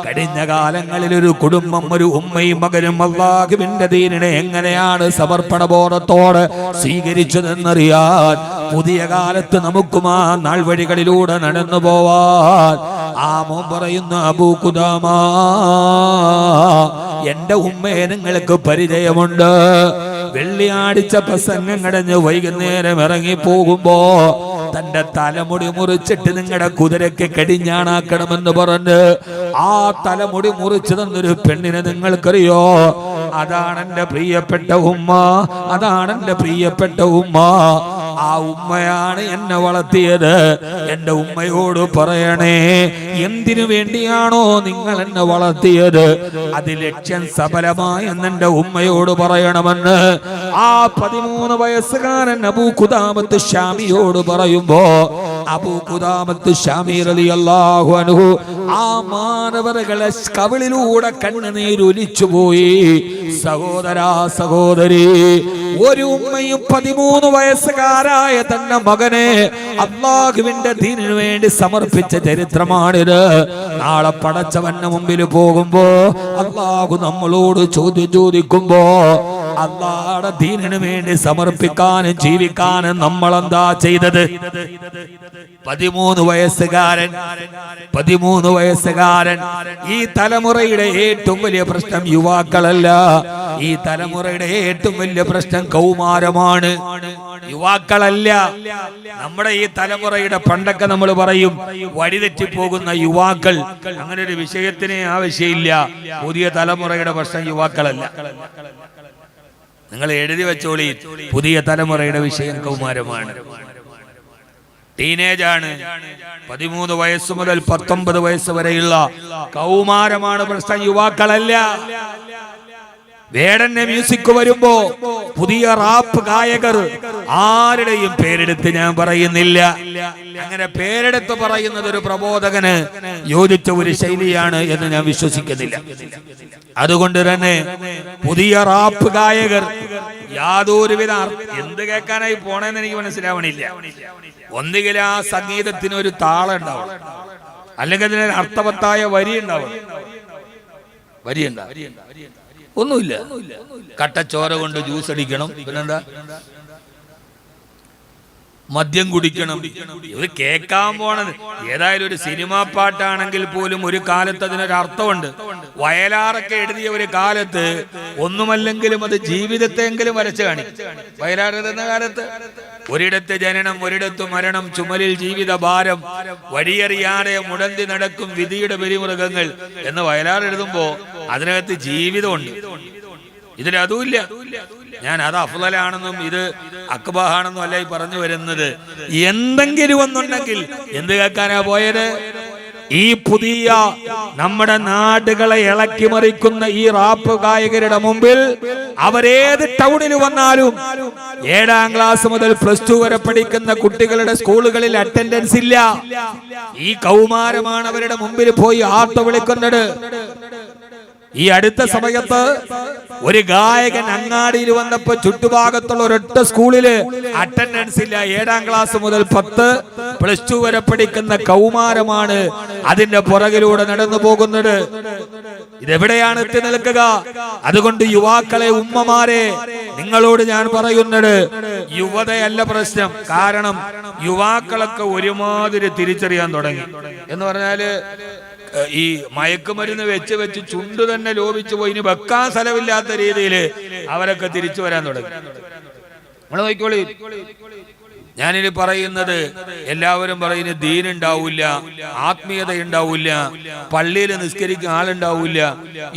കഴിഞ്ഞ കാലങ്ങളിൽ ഒരു കുടുംബം, ഒരു ഉമ്മയും മകനും അല്ലാഹുവിന്റെ ദീനിനെ എങ്ങനെയാണ് സമർപ്പണ ബോധത്തോടെ സ്വീകരിച്ചതെന്നറിയാൻ പുതിയ കാലത്ത് നമുക്കും ആ നാൾ വഴികളിലൂടെ നടന്നു പോവാൻ ആ മോൻ പറയുന്നു, അബൂ ഖുദാമ, എന്റെ ഉമ്മയെ നിങ്ങൾക്ക് പരിചയമുണ്ട്. വെള്ളിയാഴ്ച പ്രസംഗം കടഞ്ഞ് വൈകുന്നേരം ഇറങ്ങി പോകുമ്പോ തന്റെ തലമുടി മുറിച്ചിട്ട് നിങ്ങളുടെ കുതിരയ്ക്ക് കടിഞ്ഞാണാക്കണമെന്ന് പറഞ്ഞ് ആ തലമുടി മുറിച്ചു തന്നൊരു പെണ്ണിനെ നിങ്ങൾക്കറിയോ? അതാണ് എന്റെ പ്രിയപ്പെട്ട ഉമ്മ, അതാണ് എന്റെ പ്രിയപ്പെട്ട ഉമ്മ. ആ ഉമ്മയാണ് എന്നെ വളർത്തിയത്. എന്റെ ഉമ്മയോട് പറയണേ, എന്തിനു വേണ്ടിയാണോ നിങ്ങൾ എന്നെ വളർത്തിയത് അത് ലക്ഷ്യം സഫലമായെന്ന് എന്റെ ഉമ്മയോട് പറയണമെന്ന് ആ 13 വയസ്സുകാരൻ അബൂ ഖുദാമത്ത് ശാമിയോട് പറയുമ്പോ അബൂ ഖുദാമത്ത് ശാമി റളിയല്ലാഹു അൻഹു ആ മാനവരുടെ കവിളിലൂടെ കണ്ണുനീരൊലിച്ചു പോയി. സഹോദരാ, സഹോദരി, ഒരു ഉമ്മയും 13 വയസ്സുകാരായ തന്റെ മകനെ അല്ലാഹുവിന്റെ ദീനിനു വേണ്ടി സമർപ്പിച്ച ചരിത്രമാണിത്. നാളെ പടച്ചവന്റെ മുമ്പിൽ പോകുമ്പോ അല്ലാഹു നമ്മളോട് ചോദ്യം ചോദിക്കുമ്പോ അല്ലാഹുവിന്റെ ദീനിനു വേണ്ടി സമർപ്പിക്കാനും ജീവിക്കാനും നമ്മളെന്താ ചെയ്തത്? 13 വയസ്സുകാരൻ. ഈ തലമുറയുടെ ഏറ്റവും വലിയ പ്രശ്നം യുവാക്കളല്ല, ഈ തലമുറയുടെ ഏറ്റവും വലിയ പ്രശ്നം കൗമാരമാണ്, യുവാക്കളല്ല. നമ്മുടെ ഈ തലമുറയുടെ പണ്ടൊക്കെ നമ്മൾ പറയും വഴിതെറ്റിപ്പോകുന്ന യുവാക്കൾ. അങ്ങനെ ഒരു വിഷയത്തിന് ആവശ്യമില്ല. പുതിയ തലമുറയുടെ പ്രശ്നം യുവാക്കളല്ല. നിങ്ങൾ എഴുതി വെച്ചോളി, പുതിയ തലമുറയുടെ വിഷയം കൗമാരമാണ്, ടീനേജാണ്. 13 വയസ്സ് മുതൽ 19 വയസ്സ് വരെയുള്ള കൗമാരമാണ് പ്രശ്നം, യുവാക്കളല്ല. വേടന്റെ മ്യൂസിക് വരുമ്പോ പുതിയ റാപ്പ് ഗായകർ, ആരുടെയും പേരെടുത്ത് ഞാൻ പറയുന്നില്ല. അങ്ങനെ പേരെടുത്ത് പറയുന്നത് ഒരു പ്രബോധകന് യോജിച്ച ഒരു ശൈലിയാണ് എന്ന് ഞാൻ വിശ്വസിക്കുന്നില്ല. അതുകൊണ്ട് തന്നെ പുതിയ റാപ്പ് ഗായകർ യാതൊരുവിധ എന്ത് കേൾക്കാനായി പോണെന്ന് എനിക്ക് മനസ്സിലാവണില്ല. ഒന്നുകിൽ ആ സംഗീതത്തിന് ഒരു താളം ഉണ്ടാവും, അല്ലെങ്കിൽ അതിന് അർത്ഥവത്തായ വരി ഉണ്ടാവും. ഒന്നുമില്ല, കട്ടച്ചോര കൊണ്ട് ജ്യൂസ് അടിക്കണം, പിന്നെന്താ മദ്യം കുടിക്കണം. ഇത് കേൾക്കാൻ പോണത് ഏതായാലും ഒരു സിനിമാ പാട്ടാണെങ്കിൽ പോലും ഒരു കാലത്ത് അതിനൊരു അർത്ഥമുണ്ട്. വയലാറൊക്കെ എഴുതിയ ഒരു കാലത്ത് ഒന്നുമല്ലെങ്കിലും അത് ജീവിതത്തെങ്കിലും വരച്ചു കാണിക്കും. വയലാർ എഴുതുന്ന കാലത്ത് ഒരിടത്ത് ജനനം, ഒരിടത്ത് മരണം, ചുമലിൽ ജീവിത ഭാരം, വഴിയറിയാതെ മുടന്തി നടക്കും വിധിയുടെ പെരുമൃഗങ്ങൾ എന്ന് വയലാർ എഴുതുമ്പോ അതിനകത്ത് ജീവിതമുണ്ട്. ഇതിലതുമില്ല. ഞാൻ അത് അഫ്ളലാണെന്നും ഇത് അക്ബാഹാണെന്നും അല്ല ഈ പറഞ്ഞു വരുന്നത്. എന്തെങ്കിലും ഒന്നുണ്ടെങ്കിൽ എന്ത് കേൾക്കാനാ പോയത്? ഈ പുതിയ നമ്മുടെ നാടുകളെ ഇളക്കി മറിക്കുന്ന ഈ റാപ്പ് ഗായകരുടെ മുമ്പിൽ അവരേത് ടൗണിൽ വന്നാലും 7ാം ക്ലാസ് മുതൽ +2 വരെ പഠിക്കുന്ന കുട്ടികളുടെ സ്കൂളുകളിൽ അറ്റൻഡൻസ് ഇല്ല. ഈ കൗമാരമാണ് അവരുടെ മുമ്പിൽ പോയി ആർത്ത് വിളിക്കുന്നത്. ഈ അടുത്ത സമയത്ത് ഒരു ഗായകൻ അങ്ങാടിയിൽ വന്നപ്പോ ചുറ്റുഭാഗത്തുള്ള ഒരൊറ്റ സ്കൂളില് അറ്റൻഡൻസ് ഇല്ല. 7ാം ക്ലാസ് മുതൽ 10, +2 വരെ പഠിക്കുന്ന കൗമാരമാണ് അതിന്റെ പുറകിലൂടെ നടന്നു പോകുന്നത്. ഇതെവിടെയാണ് എത്തി നിൽക്കുക? അതുകൊണ്ട് യുവാക്കളെ, ഉമ്മമാരെ, നിങ്ങളോട് ഞാൻ പറയുന്നത് യുവതയല്ല പ്രശ്നം. കാരണം യുവാക്കളൊക്കെ ഒരുമാതിരി തിരിച്ചറിയാൻ തുടങ്ങി. എന്ന് പറഞ്ഞാല് ഈ മയക്കുമരുന്ന് വെച്ച് ചുണ്ടു തന്നെ ലോപിച്ചു പോയി, ഇനി വെക്കാൻ സ്ഥലമില്ലാത്ത രീതിയിൽ അവരൊക്കെ തിരിച്ചു വരാൻ തുടങ്ങി. നമ്മൾ നോക്കിക്കോളി, ഞാനിനി പറയുന്നത് എല്ലാവരും പറയുന്നത് ദീനുണ്ടാവില്ല, ആത്മീയത ഉണ്ടാവില്ല, പള്ളിയിൽ നിസ്കരിക്കാൻ ആളുണ്ടാവില്ല,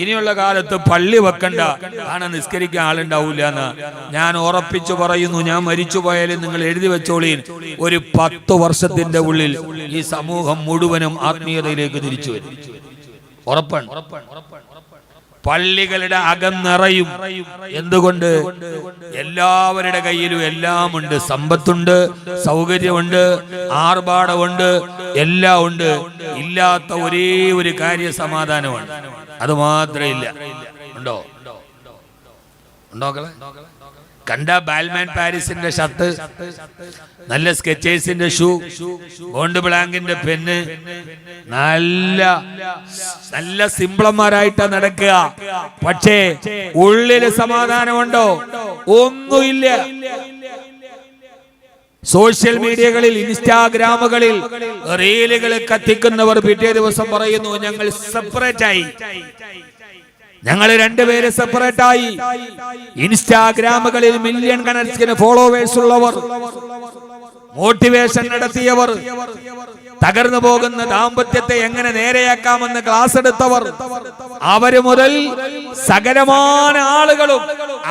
ഇനിയുള്ള കാലത്ത് പള്ളി വെക്കണ്ട, കാരണം നിസ്കരിക്കാൻ ആളുണ്ടാവില്ല എന്ന് ഞാൻ ഉറപ്പിച്ചു പറയുന്നു. ഞാൻ മരിച്ചു പോയാലും നിങ്ങൾ എഴുതി വെച്ചോളീ, ഒരു 10 വർഷത്തിന്റെ ഉള്ളിൽ ഈ സമൂഹം മുഴുവനും ആത്മീയതയിലേക്ക് തിരിച്ചു വരും. ഉറപ്പാണ്. പള്ളികളുടെ അകം നിറയും. എന്തുകൊണ്ട്? എല്ലാവരുടെ കയ്യിലും എല്ലാം ഉണ്ട്. സമ്പത്തുണ്ട്, സൗകര്യമുണ്ട്, ആർഭാടമുണ്ട്, എല്ലാം ഉണ്ട്. ഇല്ലാത്ത ഒരേ ഒരു കാര്യ സമാധാനമാണ്. അത് മാത്രമേ ഇല്ല. ഉണ്ടോ? ഉണ്ടോക്കളെ? കണ്ട ബാൽമാൻ പാരീസിന്റെ ഷർട്ട്, നല്ല സ്കെച്ചേഴ്സിന്റെ ഷൂ, ബോണ്ട് ബ്ലാങ്കിന്റെ പെന്ന്, നല്ല നല്ല സിംപ്ലന്മാരായിട്ടാ നടക്കുക. പക്ഷേ ഉള്ളില് സമാധാനമുണ്ടോ? ഒന്നുമില്ല. സോഷ്യൽ മീഡിയകളിൽ, ഇൻസ്റ്റാഗ്രാമുകളിൽ റീലുകൾ കത്തിക്കുന്നവർ പിറ്റേ ദിവസം പറയുന്നു, ഞങ്ങൾ സെപ്പറേറ്റ് ആയി, ഞങ്ങൾ രണ്ടുപേര് സെപ്പറേറ്റ് ആയി. ഇൻസ്റ്റാഗ്രാമുകളിൽ മില്യൺ കണക്കിന് ഫോളോവേഴ്സ് ഉള്ളവർ, മോട്ടിവേഷൻ നടത്തിയവർ, തകർന്നു പോകുന്ന ദാമ്പത്യത്തെ എങ്ങനെ നേരെയാക്കാമെന്ന് ക്ലാസ് എടുത്തവർ, അവര് മുതൽ സകലമാന ആളുകളും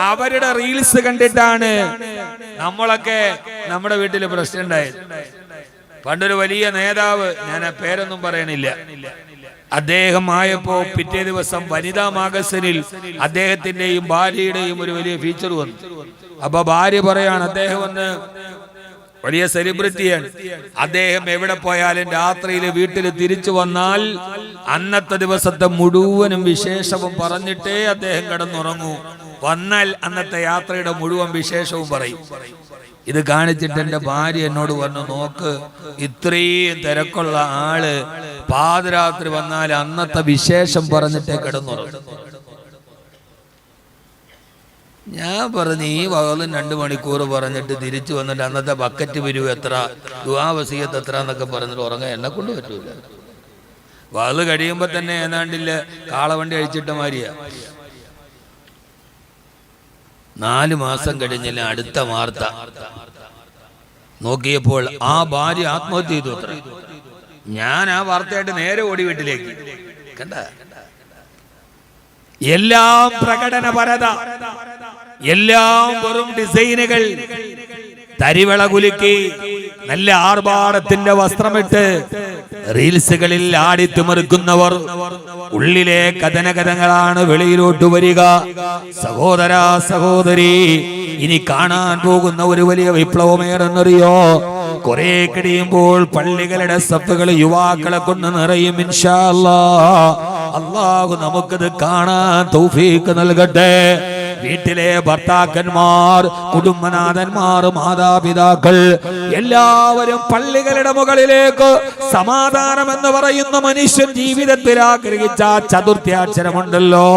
അവരുടെ റീൽസ് കണ്ടിട്ടാണ് നമ്മളൊക്കെ നമ്മുടെ വീട്ടില് പ്രശ്നം ഉണ്ടായത്. പണ്ടൊരു വലിയ നേതാവ്, ഞാൻ ആ പേരൊന്നും പറയണില്ല, അദ്ദേഹം ആയപ്പോ പിറ്റേ ദിവസം വനിതാ മാഗസിനിൽ അദ്ദേഹത്തിന്റെയും ഭാര്യയുടെയും ഒരു വലിയ ഫീച്ചർ വന്നു. അപ്പൊ ഭാര്യ പറയാണ്, അദ്ദേഹം വന്ന് വലിയ സെലിബ്രിറ്റിയാണ്, അദ്ദേഹം എവിടെ പോയാലും രാത്രിയിൽ വീട്ടിൽ തിരിച്ചു വന്നാൽ അന്നത്തെ ദിവസത്തെ മുഴുവനും വിശേഷവും പറഞ്ഞിട്ടേ അദ്ദേഹം കിടന്നുറങ്ങൂ. വന്നാൽ അന്നത്തെ യാത്രയുടെ മുഴുവൻ വിശേഷവും പറയും. ഇത് കാണിച്ചിട്ട് എന്റെ ഭാര്യ എന്നോട് പറഞ്ഞു, നോക്ക്, ഇത്രയും തിരക്കുള്ള ആള് പാതിരാത്രി വന്നാൽ അന്നത്തെ വിശേഷം പറഞ്ഞിട്ടേ കിടന്നുറങ്ങും. ഞാൻ പറഞ്ഞു, ഈ വകലും 2 മണിക്കൂർ പറഞ്ഞിട്ട് തിരിച്ചു വന്നിട്ട് അന്നത്തെ ബക്കറ്റ് പിരിവ് എത്ര, ദുആ വസിയത്ത് എത്ര എന്നൊക്കെ പറഞ്ഞിട്ട് ഉറങ്ങാൻ എന്നെ കൊണ്ട് പറ്റൂല. വകല് കഴിയുമ്പോ തന്നെ ഏതാണ്ടില്ല കാളവണ്ടി അഴിച്ചിട്ട മാതിരിയാ. 4 മാസം കഴിഞ്ഞില്ല അടുത്ത വാർത്ത നോക്കിയപ്പോൾ ആ ഭാര്യ ആത്മഹത്യ ചെയ്തു അത്ര. ഞാൻ ആ വാർത്തയായിട്ട് നേരെ ഓടി വീട്ടിലേക്ക്. കണ്ട, എല്ലാം പ്രകടനപരത, എല്ലാം വെറും ഡിസൈനുകൾ. തരിവള കുലുക്കി നല്ല ആർഭാടത്തിന്റെ വസ്ത്രമിട്ട് റീൽസുകളിൽ ആടിത്തിമിർക്കുന്നവർ, ഉള്ളിലെ കഥനകഥകളാണ് വെളിയിലോട്ട് വരിക. സഹോദര സഹോദരി, ഇനി കാണാൻ പോകുന്ന ഒരു വലിയ വിപ്ലവമേറെന്നറിയോ? കുറെ കഴിയുമ്പോൾ പള്ളികളുടെ സഫുകൾ യുവാക്കളെ കൊണ്ട് നിറയും. ഇൻഷാ അല്ലാഹ്. അല്ലാഹു നമുക്കത് കാണാൻ തൗഫീഖ് നൽകട്ടെ. വീട്ടിലെ ഭർത്താക്കന്മാർ, കുടുംബനാഥന്മാർ, മാതാപിതാക്കൾ എല്ലാവരും പള്ളികളുടെ മുകളിലേക്ക് സമാധാനം എന്ന് പറയുന്ന മനുഷ്യൻ ജീവിതത്തിൽ ആഗ്രഹിച്ച ചതുർത്ഥ്യാക്ഷരമുണ്ടല്ലോ,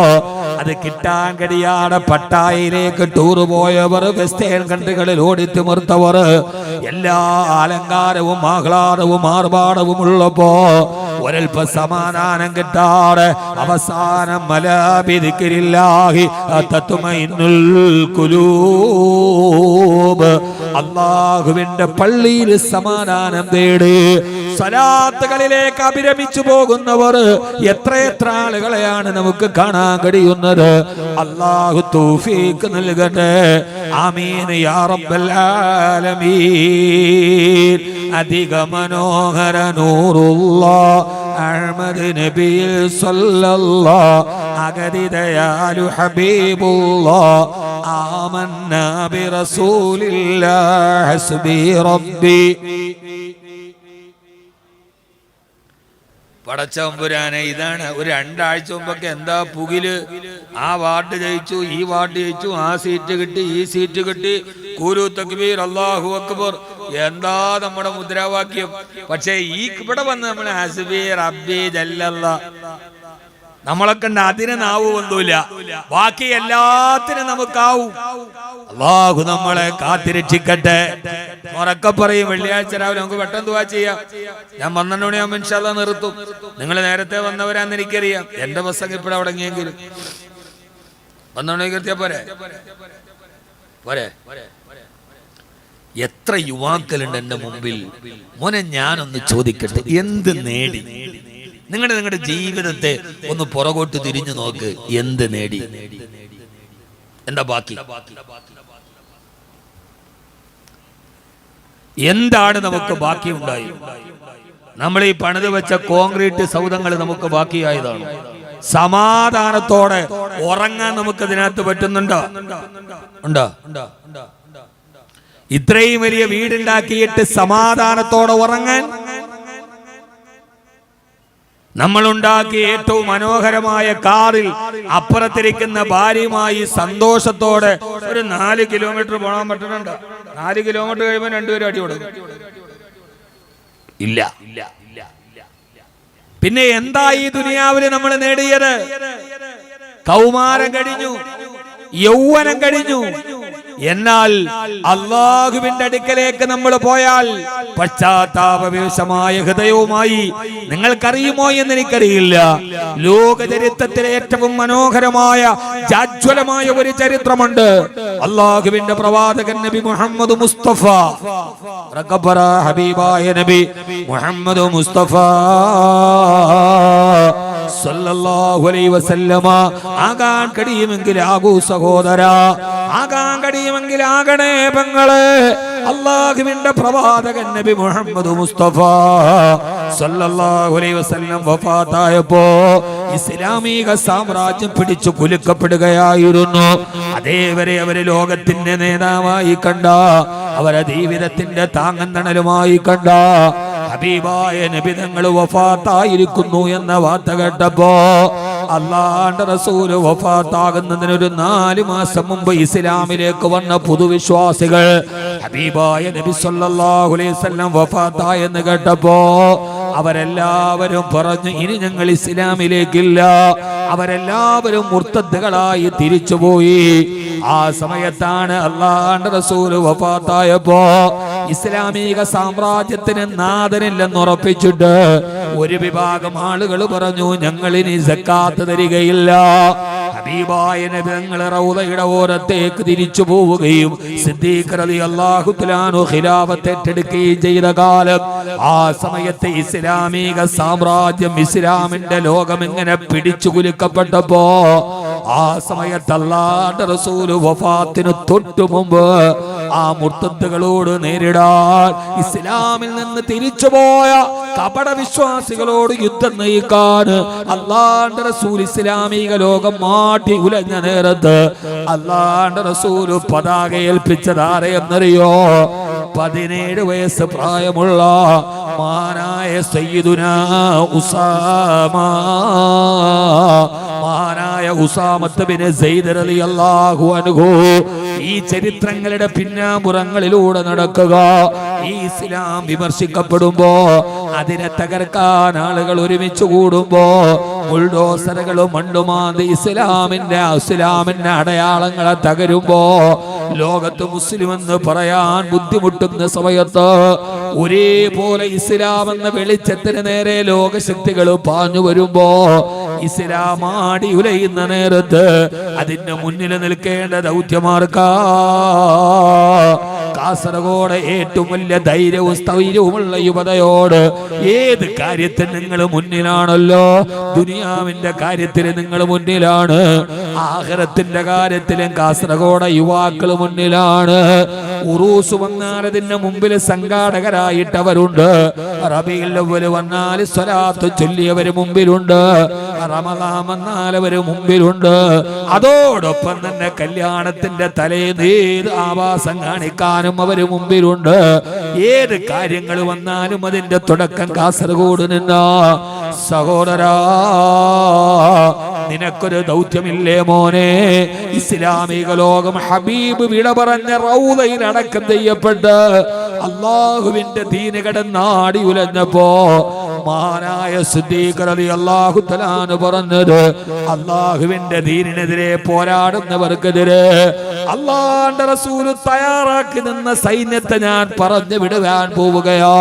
അത് കിട്ടാൻ കഴിയാതെ പട്ടായയിലേക്ക് ടൂർ പോയവർ, വെസ്റ്റേൺ കൺട്രികളിൽ ഓടിത്തിമിർത്തവർ, എല്ലാ അലങ്കാരവും ആഹ്ലാദവും ആർഭാടവും ഉള്ളപ്പോ ഒരൽപ്പ സമാധാനം കിട്ടാതെ അവസാനം മലാബിദിക്രില്ലാഹി തത്മഇന്നുൽ ഖുലൂബ്, അല്ലാഹുവിന്റെ പള്ളിയിൽ സമാധാനം തേടി സ്വലാത്തുകളിലേക്ക് അഭിരമിച്ചു പോകുന്നവർ എത്ര ആളുകളെയാണ് നമുക്ക് കാണാൻ കഴിയുന്നത്. അല്ലാഹു തൗഫീഖ് നൽകട്ടെ. ആമീൻ യാ റബ്ബൽ ആലമീൻ. അധിക മനോഹര നൂറുല്ലാഹ് അഹ്മദ് നബി സല്ലല്ലാഹു അഗദിദയാലു ഹബീബുല്ലാഹ് ആമന്നാ ബി റസൂലില്ലാഹി ഹസ്ബി റബ്ബി. പടച്ചമ്പുരാനെ, ഇതാണ് ഒരു 2 ആഴ്ച മുമ്പൊക്കെ എന്താ പുകില്. ആ വാർഡ് ജയിച്ചു, ഈ വാർഡ് ജയിച്ചു, ആ സീറ്റ് കിട്ടി, ഈ സീറ്റ് കിട്ടി, കൂലു തക്ബീർ അല്ലാഹു അക്ബർ, എന്താ നമ്മുടെ മുദ്രാവാക്യം. പക്ഷേ ഈ ഇവിടെ വന്ന് നമ്മൾ ഹസ്ബി റബ്ബി ജല്ലല്ലാ, നമ്മളെ കണ്ട അതിന് നാവുമൊന്നുമില്ല, ബാക്കി എല്ലാത്തിനും നമുക്കാവും. അല്ലാഹു നമ്മളെ കാത്തിരക്ഷിക്കട്ടെ. ഉറക്കെ പറയും, വെള്ളിയാഴ്ച രാവിലെ നമുക്ക് പെട്ടെന്ന് ദുആ ചെയ്യാം. ഞാൻ 12 മണിയാകുമ്പോൾ ഇൻഷാ അല്ലാഹ് നിർത്തും. നിങ്ങൾ നേരത്തെ വന്നവരാന്ന് എനിക്കറിയാം. എന്റെ ബസ്സൊക്കെ ഇപ്പോഴാ തുടങ്ങിയെങ്കിലും 12 മണിക്ക് എത്തിയാ പോരെ പോരെ. എത്ര യുവാക്കളുണ്ട് എന്റെ മുമ്പിൽ. മോനെ, ഞാനൊന്ന് ചോദിക്കട്ടെ, എന്ത് നേടി? നിങ്ങളുടെ ജീവിതത്തെ ഒന്ന് പുറകോട്ട് തിരിഞ്ഞു നോക്ക്. എന്ത് നേടി? എന്താ ബാക്കി? എന്താണ് നമുക്ക് ബാക്കി ഉണ്ടായി? നമ്മൾ ഈ പണിത് വെച്ച കോൺക്രീറ്റ് സൗധങ്ങൾ നമുക്ക് ബാക്കിയായതാണ്. സമാധാനത്തോടെ ഉറങ്ങാൻ നമുക്ക് ഇതിനകത്ത് പറ്റുന്നുണ്ടോ? ഉണ്ടോ? ഇത്രയും വലിയ വീടുണ്ടാക്കിയിട്ട് സമാധാനത്തോടെ ഉറങ്ങാൻ നമ്മളുണ്ടാക്കിയ ഏറ്റവും മനോഹരമായ കാറിൽ അപ്പുറത്തിരിക്കുന്ന ഭാര്യയുമായി സന്തോഷത്തോടെ ഒരു 4 കിലോമീറ്റർ പോകാൻ പറ്റുന്നുണ്ട്. 4 കിലോമീറ്റർ കഴിയുമ്പോൾ രണ്ടുപേരും അടി കൊടുക്കും. ഇല്ല. പിന്നെ എന്താ ഈ ദുനിയാവില് നമ്മൾ നേടിയത്? കൗമാരം കഴിഞ്ഞു, യൗവനം കഴിഞ്ഞു. എന്നാൽ അല്ലാഹുവിന്റെ അടുക്കലേക്ക് നമ്മൾ പോയാൽ പശ്ചാത്താപവിവശമായ ഹൃദയവുമായി, നിങ്ങൾക്കറിയുമോ എന്ന് എനിക്കറിയില്ല, ലോക ചരിത്രത്തിലെ ഏറ്റവും മനോഹരമായ ജാജ്വലമായ ഒരു ചരിത്രമുണ്ട്. അല്ലാഹുവിന്റെ പ്രവാചകൻ നബി മുഹമ്മദ് മുസ്തഫ, ഹബീബായ നബി മുഹമ്മദ് മുസ്തഫ സല്ലല്ലാഹു അലൈഹി വസല്ലമ ആകാൻ കഴിയുമെങ്കിൽ ആകൂ സഹോദര, ആകാൻ കഴിയുമെങ്കിൽ ആകണേ പെങ്ങളെ. അല്ലാഹുവിന്റെ പ്രവാചകൻ നബി മുഹമ്മദ് മുസ്തഫ സല്ലല്ലാഹു അലൈഹി വസല്ലം വഫാത്തായപ്പോ ഇസ്ലാമിക സാമ്രാജ്യം പിടിച്ചു കുലുക്കപ്പെടുകയായിരുന്നു. അതേവരെ അവര് ലോകത്തിന്റെ നേതാവായി കണ്ട, അവരെ ജീവിതത്തിന്റെ താങ്ങന്തണലുമായി കണ്ട ഹബീബായ നബി തങ്ങൾ വഫാത്തായിരിക്കുന്നു എന്ന വാർത്ത കേട്ടപ്പോ അല്ലാഹുവിന്റെ റസൂൽ വഫാത്താകുന്നതിനൊരു 4 മാസം മുമ്പ് ഇസ്ലാമിലേക്ക് വന്ന പുതുവിശ്വാസികൾ ഹബീബായ നബി സല്ലല്ലാഹു അലൈഹി വസല്ലം വഫാത്തായെന്ന് കേട്ടപ്പോ അവരെല്ലാവരും പറഞ്ഞു, ഇനി ഞങ്ങൾ ഇസ്ലാമിലേക്കില്ല. അവരെല്ലാവരും മുർത്തദ്ദുകളായി തിരിച്ചുപോയി. ആ സമയത്താണ് അല്ലാഹുവിന്റെ റസൂൽ വഫാത്തായപ്പോ ഇസ്ലാമിക സാമ്രാജ്യത്തിന് നാഥനില്ലെന്ന് ഉറപ്പിച്ചിട്ട് ഒരു വിഭാഗം ആളുകൾ പറഞ്ഞു, ഞങ്ങൾ ഇനി സക്കാത്ത് തരികയില്ല. ഹബീബായ നബി തങ്ങൾ റൗളയുടെ ഓരത്തേക്ക് തിരിച്ചു പോവുകയും സിദ്ദീഖ് റളിയല്ലാഹു തആല അൻഹു ഖിലാഫത്ത് ഏറ്റെടുക്കുകയും ചെയ്ത കാലം, ആ സമയത്ത് ഇസ്ലാമിക സാമ്രാജ്യം, ഇസ്ലാമിന്റെ ലോകം ഇങ്ങനെ പിടിച്ചു കുലുക്കപ്പെട്ടപ്പോ ആ സമയത്ത് അല്ലാഹുവിന്റെ റസൂൽ വഫാത്തിന് തൊട്ടു മുമ്പ് ആ മുർത്തദ്ദുകളോട് നേരിടാൻ, ഇസ്ലാമിൽ നിന്ന് തിരിച്ചുപോയ കപട വിശ്വാസികളോട് യുദ്ധം നയിക്കാൻ അല്ലാഹുവിന്റെ റസൂൽ ഇസ്ലാമിക ലോകം മാറ്റി ഉലഞ്ഞ നേരത്ത് അല്ലാഹുവിന്റെ റസൂൽ പതാക ഏൽപ്പിച്ചതാരെന്നറിയോ? 17 വയസ്സ് പ്രായമുള്ള മഹാനായ സയ്യിദുനാ ഉസാമ, മഹാനായ ഉസാമത്ത് ബിൻ സെയ്ദ് റളിയല്ലാഹു അൻഹു. ഈ ചരിത്രങ്ങളുടെ പിന്നാമ്പുറങ്ങളിലൂടെ നടക്കുക. ഈ ഇസ്ലാം വിമർശിക്കപ്പെടുമ്പോ, അതിനെ തകർക്കാൻ ആളുകൾ ഒരുമിച്ച് കൂടുമ്പോ, ബുൾഡോസറുകളും മണ്ണുമാന്തി ഇസ്ലാമിന്റെ അടയാളങ്ങളെ തകരുമ്പോ, ലോകത്ത് മുസ്ലിം എന്ന് പറയാൻ ബുദ്ധിമുട്ടുന്ന സമയത്ത് ഒരേപോലെ ഇസ്ലാം എന്ന വെളിച്ചത്തിന് നേരെ ലോകശക്തികൾ പാഞ്ഞു വരുമ്പോ, ഇസ്ലാം ആടി ഉലയുന്ന നേരത്ത് അതിന്റെ മുന്നിൽ നിൽക്കേണ്ട ദൗത്യമാർക്കാ. കാസർഗോഡ് ഏറ്റവും വലിയ ധൈര്യവും സ്ഥൈര്യവുമുള്ള യുവതയോട്, ഏത് കാര്യത്തിൽ നിങ്ങൾ മുന്നിലാണല്ലോ, ദുനിയാവിന്റെ കാര്യത്തിൽ നിങ്ങൾ മുന്നിലാണ്, ആഖിറത്തിന്റെ കാര്യത്തിലും കാസർഗോഡ് യുവാക്കൾ മുന്നിലാണ്. ഉറൂസ് വന്നാൽ അതിന്റെ മുമ്പിൽ സംഘാടകരായിട്ടവരുണ്ട്. റബീഉൽ അവ്വൽ വന്നാൽ സ്വലാത്ത് ചൊല്ലിയവര് മുമ്പിലുണ്ട്. റമളാൻ വന്നാൽ അവര് മുമ്പിലുണ്ട്. അതോടൊപ്പം തന്നെ കല്യാണത്തിന്റെ തലേന്ന് ആവാസം കാണിക്കാനും അവര് മുമ്പിലുണ്ട്. ഏത് കാര്യങ്ങൾ വന്നാലും അതിന്റെ തുടക്കം കാസർഗോഡ് നിന്നാ. സഹോദരാ, നിനക്കൊരു ദൗത്യമില്ലേ മോനെ? ഇസ്ലാമിക ലോകം ഹബീബ് വിട പറഞ്ഞ റൗളയിൽ അടക്കം ചെയ്യപ്പെട്ട് അല്ലാഹുവിന്റെ ദീന് കടന്നാടി ഉലഞ്ഞപ്പോ മഹാനായ സിദ്ദീഖ് റളിയല്ലാഹു തആല അൻഹു പറഞ്ഞത്, അല്ലാഹുവിന്റെ ദീനിനെതിരെ പോരാടുന്നവർക്കെതിരെ അല്ലാഹുവിന്റെ റസൂൽ തയ്യാറാക്കി നിന്ന സൈന്യത്തെ ഞാൻ പറഞ്ഞു വിടുവാൻ പോവുകയാ.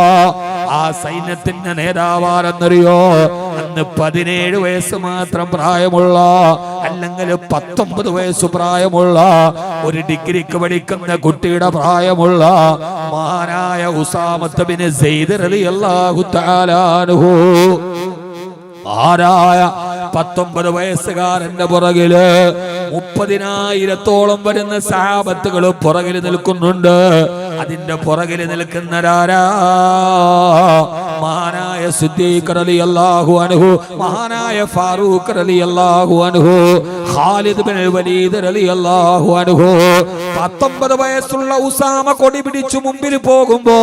ആ സൈന്യത്തിന്റെ നേതാവാരെന്നറിയോ? അന്ന് 17 വയസ്സ് മാത്രം പ്രായമുള്ള, അല്ലെങ്കിൽ 19 വയസ്സ് പ്രായമുള്ള, ഒരു ഡിഗ്രിക്ക് പഠിക്കുന്ന കുട്ടിയുടെ പ്രായമുള്ള മഹാനായ ഉസാമത്ത് ബിൻ സെയ്ദ് റളിയല്ലാഹു തആല അൻഹു. ആരായ 19 വയസ്സുകാരന്റെ പുറകില് 30,000-ഓളം വരുന്ന സഹാബത്തുകൾ പുറകിൽ നിൽക്കുന്നുണ്ട്. അതിന്റെ പുറകിൽ നിൽക്കുന്നവരാരാ? മഹാനായ സിദ്ദീഖ് റളിയല്ലാഹു അൻഹു, മഹാനായ ഫാറൂഖ് റളിയല്ലാഹു അൻഹു, ഖാലിദ് ബിൻ വലീദ് റളിയല്ലാഹു അൻഹു. 19 വയസ്സുള്ള ഉസാമ കൊടി പിടിച്ചു മുമ്പിൽ പോകുമ്പോ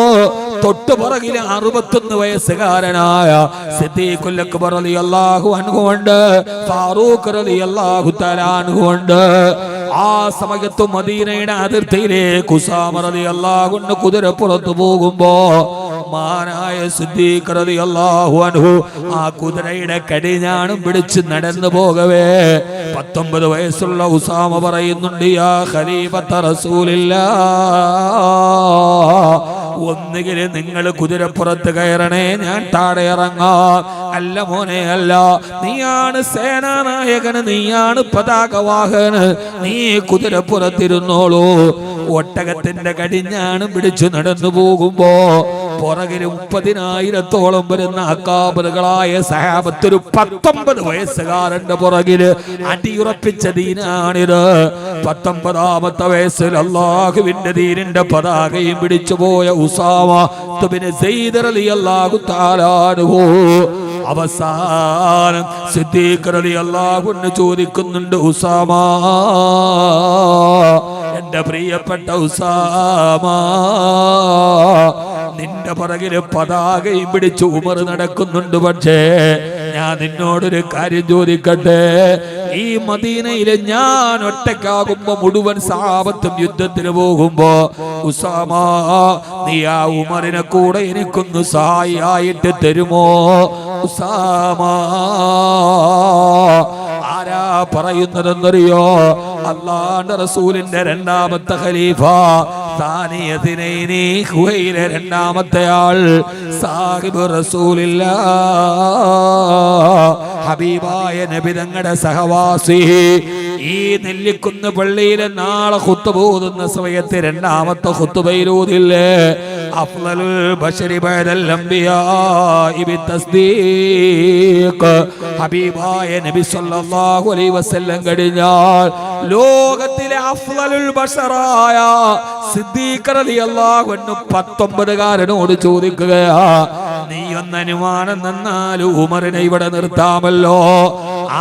തൊട്ടു പുറകിൽ 61 വയസ്സുകാരനായ സിദ്ദീഖുൽ അക്ബർ റളിയല്ലാഹു അൻഹു ഉണ്ട്, ഫാറൂഖ് റളിയല്ലാഹു തആല അൻഹു ഉണ്ട്. ആ സമയത്ത് മദീനയുടെ അതിർത്തിയിലേക്ക് ഉസാമ റളിയല്ലാഹു അൻഹു കുതിരപ്പുറത്ത് പോകുമ്പോ മഹാനായ സിദ്ദീഖ് റളിയല്ലാഹു അൻഹു ആ കുതിരയുടെ കടിഞ്ഞാണും പിടിച്ച് നടന്നു പോകവേ 19 വയസ്സുള്ള ഉസാമ പറയുന്നുണ്ട്, യാ ഖലീഫത്ത റസൂലില്ലാഹ്, ഒന്നുകിൽ നിങ്ങൾ കുതിരപ്പുറത്ത് കയറണേ, ഞാൻ താഴെ ഇറങ്ങാം. അല്ല മോനെ, അല്ല, നീയാണ് സേനാനായകന്, നീയാണ് പതാകവാഹകന്, നീ കുതിരപ്പുറത്തിരുന്നോളൂ. ഒട്ടകത്തിന്റെ കടിഞ്ഞാണും പിടിച്ചു നടന്നു പോകുമ്പോ പുറകില് 30,000-ഓളം വരുന്ന അക്കാബറുകളായ സഹാബത്ത് ഒരു 19 വയസ്സുകാരന്റെ പുറകില് അടിയുറപ്പിച്ച ദീനാണിത്. 19ാമത്തെ വയസ്സിൽ അള്ളാഹുവിന്റെ ദീനിന്റെ പതാകയും പിടിച്ചു പോയ ഉസാമ ഇബ്നു സയ്യിദ് റളിയല്ലാഹു തആല അൻഹു അവസാനം സിദ്ദീഖ് റളിയല്ലാഹു അൻഹു ചോദിക്കുന്നുണ്ട്, ഉസാമ, എന്റെ പ്രിയപ്പെട്ട ഉസാമ, നിന്റെ പുറകില് പതാകയും പിടിച്ച് ഉമർ നടക്കുന്നുണ്ട്, പക്ഷേ ഞാൻ നിന്നോടൊരു കാര്യം ചോദിക്കട്ടെ, ഈ മദീനയില് ഞാൻ ഒറ്റക്കാകുമ്പോ മുഴുവൻ സഹാബത്തും യുദ്ധത്തിന് പോകുമ്പോ ഉസാമ, നീ ആ ഉമറിനെ കൂടെ എനിക്കൊന്ന് സഹായിയായിട്ട് തരുമോ? ഉസാമ, ആരാ പറയുന്നതെന്നറിയോ? അല്ലാഹുവിന്റെ റസൂലിന്റെ രണ്ടാമത്തെ ഖലീഫ, ഖുവൈല രണ്ടാമത്തെ ആൾ, സാഹിബ് റസൂലില്ലാഹ്, ഹബീബായ നബി തങ്ങളുടെ സഹവാസി. ഈ നെല്ലിക്കുന്ന് പള്ളിയിലെ നാളെ ഖുത്ബ ഓതുന്ന സമയത്ത് രണ്ടാമത്തെ ഖുത്ബയിലൂതില്ലേ, അഫ്ളലുൽ ബശരി ബഅദൽ അംബിയാഇ ബിത്തസ്ദീഖ്, ഹബീബായ നബി സല്ലല്ലാഹു അലൈഹി വസല്ലം കഴിഞ്ഞാൽ ലോകത്തിലെ അഫ്ളലുൽ ബശറായ സിദ്ദീഖ് റളിയല്ലാഹു അൻഹു 19കാരനോട് ചോദിക്കുകയാ, നീ ഒന്ന് അനുമാനം നന്നാലും ഉമറിനെ ഇവിടെ നിർത്താമല്ലോ?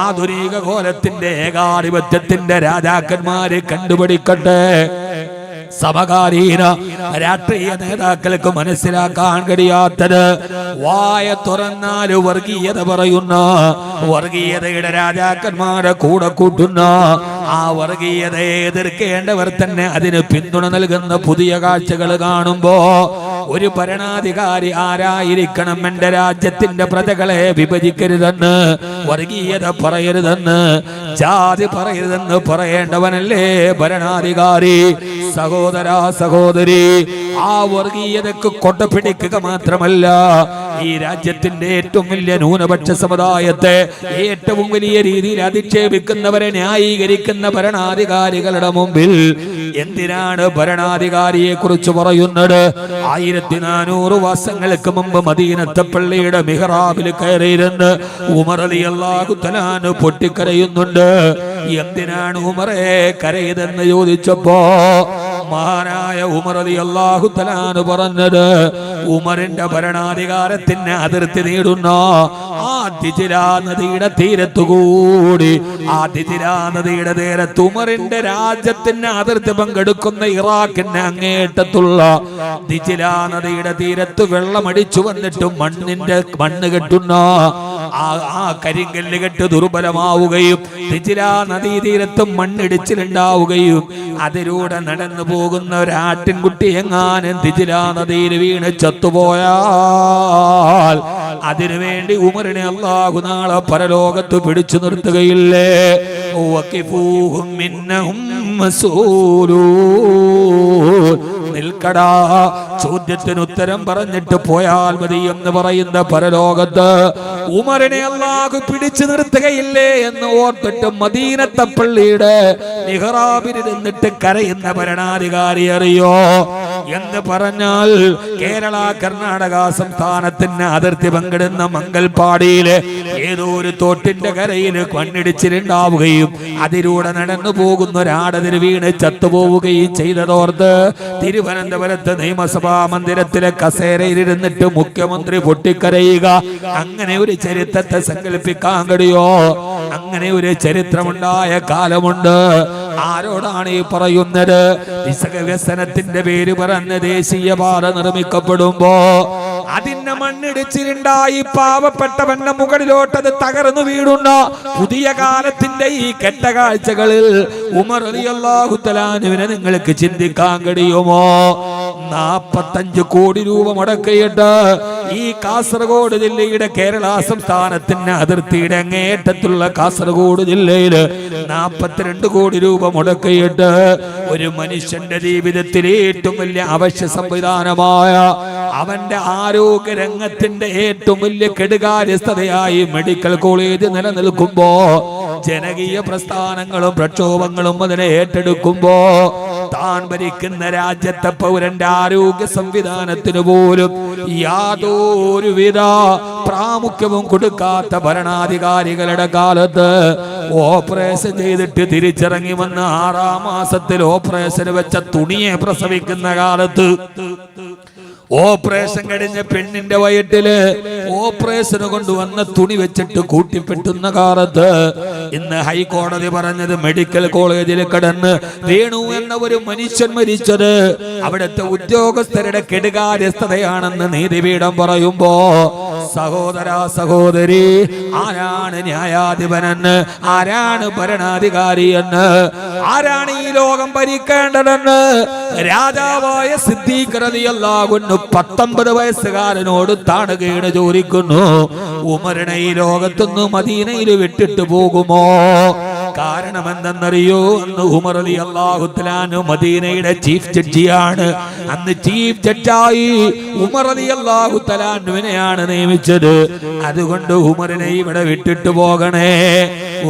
ആധുനിക കോലത്തിന്റെ ഏകാധിപത്യത്തിന്റെ രാജാക്കന്മാരെ കണ്ടുപിടിക്കട്ടെ. സമകാലീന രാഷ്ട്രീയ നേതാക്കൾക്ക് മനസ്സിലാക്കാൻ കഴിയാത്തത്, വായ തുറന്നാൽ വർഗീയത പറയുന്ന, വർഗീയതയുടെ രാജാക്കന്മാരെ കൂടെ കൂട്ടുന്ന, ആ വർഗീയതയെ എതിർക്കേണ്ടവർ തന്നെ അതിന് പിന്തുണ നൽകുന്ന പുതിയ കാഴ്ചകൾ കാണുമ്പോ ഒരു ഭരണാധികാരി ആരായിരിക്കണം? എന്റെ രാജ്യത്തിന്റെ പ്രജകളെ വിഭജിക്കരുതെന്ന്, വർഗീയത പറയരുതെന്ന്, ജാതി പറയരുതെന്ന് പറയേണ്ടവനല്ലേ ഭരണാധികാരി? സഹോദര സഹോദരി, ആ വർഗീയതക്ക് കൊട്ടപിടിക്കുക മാത്രമല്ല, ഈ രാജ്യത്തിന്റെ ഏറ്റവും വലിയ ന്യൂനപക്ഷ സമുദായത്തെ ഏറ്റവും വലിയ രീതിയിൽ അധിക്ഷേപിക്കുന്നവരെ ന്യായീകരിക്കുന്ന ഭരണാധികാരികളുടെ മുമ്പിൽ എന്തിനാണ് ഭരണാധികാരിയെ കുറിച്ച് പറയുന്നത്? 1400 വർഷങ്ങൾക്ക് മുമ്പ് മദീനത്തെ പള്ളിയുടെ മിഹ്റാബിൽ കയറിയിരുന്ന് ഉമർ റളിയല്ലാഹു തആല അൻഹു പൊട്ടിക്കരയുന്നുണ്ട്. എന്തിനാണ് ഉമറെ കരയുതെന്ന് ചോദിച്ചപ്പോ മഹാനായ ഉമർ റളിയല്ലാഹു തആല അൻഹു പറഞ്ഞത്, ഉമറിന്റെ ഭരണാധികാരത്തിന് അതിർത്തി നേടുന്ന ആ ദിജ്ലാ നദിയുടെ തീരത്തുകൂടി, ആ ദിജ്ലാ നദിയുടെ തീരത്ത് ഉമറിന്റെ രാജ്യത്തിന് അതിർത്തി പങ്കെടുക്കുന്ന ഇറാഖിന്റെ അങ്ങേറ്റത്തുള്ള ദിജ്ലാ നദിയുടെ തീരത്ത് വെള്ളമടിച്ചു വന്നിട്ട് മണ്ണ് കെട്ടുന്ന ആ കരിങ്കല്ല് കെട്ട് ദുർബലമാവുകയും ദിജ്ലാ നദീതീരത്ത് മണ്ണിടിച്ചിലുണ്ടാവുകയും അതിലൂടെ നടന്നു പോകുന്ന ഒരാട്ടിൻകുട്ടി എങ്ങാനും ദിജ്ലാ നദിയിൽ വീണ് ചത്തുപോയാൽ അതിനുവേണ്ടി ഉമറിനെ അല്ലാഹു നാളെ പരലോകത്ത് പിടിച്ചു നിർത്തുകയില്ലേ? വഖിഫൂഹും മിന്നഹും മസ്ഊലൂൻ, നിൽക്കടാ, ചോദ്യത്തിന് ഉത്തരം പറഞ്ഞിട്ട് പോയാൽ മതി എന്ന് പറയുന്ന പരലോകത്ത് ഉമറിനെ അല്ലാഹു പിടിച്ചു നിർത്തുകയില്ലേ എന്ന് ഓർത്തിട്ട് മദീനത്തെ പള്ളിയുടെ മിഹ്റാബിൽ നിന്നിട്ട് കരയുന്ന ഭരണാധികാരി അറിയോ? എന്ന് പറഞ്ഞാൽ കേരള കർണാടക സംസ്ഥാനത്തിന് അതിർത്തി പങ്കിടുന്ന മംഗൽപാടിയിലെ ഏതോ ഒരു തോട്ടിന്റെ കരയിൽ കണ്ണിടിച്ചിലുണ്ടാവുകയും അതിലൂടെ നടന്നു പോകുന്ന ഒരാടതിന് വീണ് ചത്തുപോവുകയും ചെയ്തതോർത്ത് തിരുവനന്തപുരത്ത് നിയമസഭാ മന്ദിരത്തിലെ കസേരയിലിരുന്നിട്ട് മുഖ്യമന്ത്രി പൊട്ടിക്കരയുക. അങ്ങനെ ഒരു ചരിത്രത്തെ സങ്കല്പിക്കാൻ കഴിയോ? അങ്ങനെ ഒരു ചരിത്രമുണ്ടായ കാലമുണ്ട്. ആരോടാണ് ഈ പറയുന്നത്? വികസനത്തിന്റെ പേര് പറഞ്ഞ് ദേശീയപാത നിർമ്മിക്കപ്പെടുമ്പോ അതിന്റെ മണ്ണിടിച്ചിലുണ്ടായി പാവപ്പെട്ടവന്റെ മുകളിലോട്ട് അത് തകർന്നു വീഴുന്ന പുതിയ കാലത്തിന്റെ ഈ കെട്ടകാഴ്ചകളിൽ ഉമർ റളിയല്ലാഹു തആല അൻഹുവിനെ നിങ്ങൾക്ക് ചിന്തിക്കാൻ കഴിയുമോ? 45 കോടി രൂപ മുടക്കിയിട്ട് ഈ കാസർഗോഡ് ജില്ലയുടെ കേരള സംസ്ഥാനത്തിന്റെ അതിർത്തിയുടെ അങ്ങേറ്റത്തുള്ള കാസർഗോഡ് ജില്ലയിൽ 42 കോടി രൂപ മുടക്കിയിട്ട് ഒരു മനുഷ്യന്റെ ജീവിതത്തിലെ ഏറ്റവും വലിയ അവശ്യ സംവിധാനമായ അവന്റെ ആരോഗ്യ രംഗത്തിന്റെ ഏറ്റവും വലിയ കെടുകാര്യസ്ഥതയായി മെഡിക്കൽ കോളേജ് നിലനിൽക്കുമ്പോ ജനകീയ പ്രസ്ഥാനങ്ങളും പ്രക്ഷോഭങ്ങളും അതിനെ ഏറ്റെടുക്കുമ്പോ താൻ ഭരിക്കുന്ന രാജ്യത്തെ പൗരന്റെ ആരോഗ്യ സംവിധാനത്തിന് പോലും യാതൊരുവിധ പ്രാമുഖ്യവും കൊടുക്കാത്ത ഭരണാധികാരികളുടെ കാലത്ത് ഓപ്പറേഷൻ ചെയ്തിട്ട് തിരിച്ചിറങ്ങി വന്ന് 6-ാം മാസത്തിൽ ഓപ്പറേഷൻ വെച്ച തുണിയെ പ്രസവിക്കുന്ന കാലത്ത് ഓപ്പറേഷൻ കഴിഞ്ഞ പെണ്ണിന്റെ വയറ്റില് ഓപ്പറേഷന് കൊണ്ടുവന്ന തുണി വെച്ചിട്ട് കൂട്ടിപ്പെട്ടുന്ന കാലത്ത് ഇന്ന് ഹൈക്കോടതി പറഞ്ഞത് മെഡിക്കൽ കോളേജിൽ കടന്ന് വേണു എന്ന ഒരു മനുഷ്യൻ മരിച്ചത് അവിടുത്തെ ഉദ്യോഗസ്ഥരുടെ കെടുകാര്യസ്ഥതയാണെന്ന് നീതിപീഠം പറയുമ്പോ സഹോദര സഹോദരി, ആരാണ് ന്യായാധിപനെന്ന്, ആരാണ് ഭരണാധികാരി എന്ന്, ആരാണ് ഈ ലോകം ഭരിക്കേണ്ടതെന്ന് രാജാവായ സിദ്ദീഖ് റളിയല്ലാഹു അൻഹു 19 വയസ്സുകാരനോട് താണുകീണ് ചോദിക്കുന്നു. ഉമറിനെ ഈ ലോകത്തുനിന്ന് മദീനയിൽ വിട്ടിട്ട് പോകുമോ? കാരണം എന്തെന്നറിയോ? അന്ന് ഉമർ റളിയല്ലാഹു തആല മദീനയുടെ ചീഫ് ജഡ്ജിയാണ്. അന്ന് ചീഫ് ജഡ്ജായി ഉമർ റളിയല്ലാഹു തആലയാണ് നിയമിച്ചത്. അതുകൊണ്ട് ഉമറിനെ ഇവിടെ വിട്ടിട്ട് പോകണേ.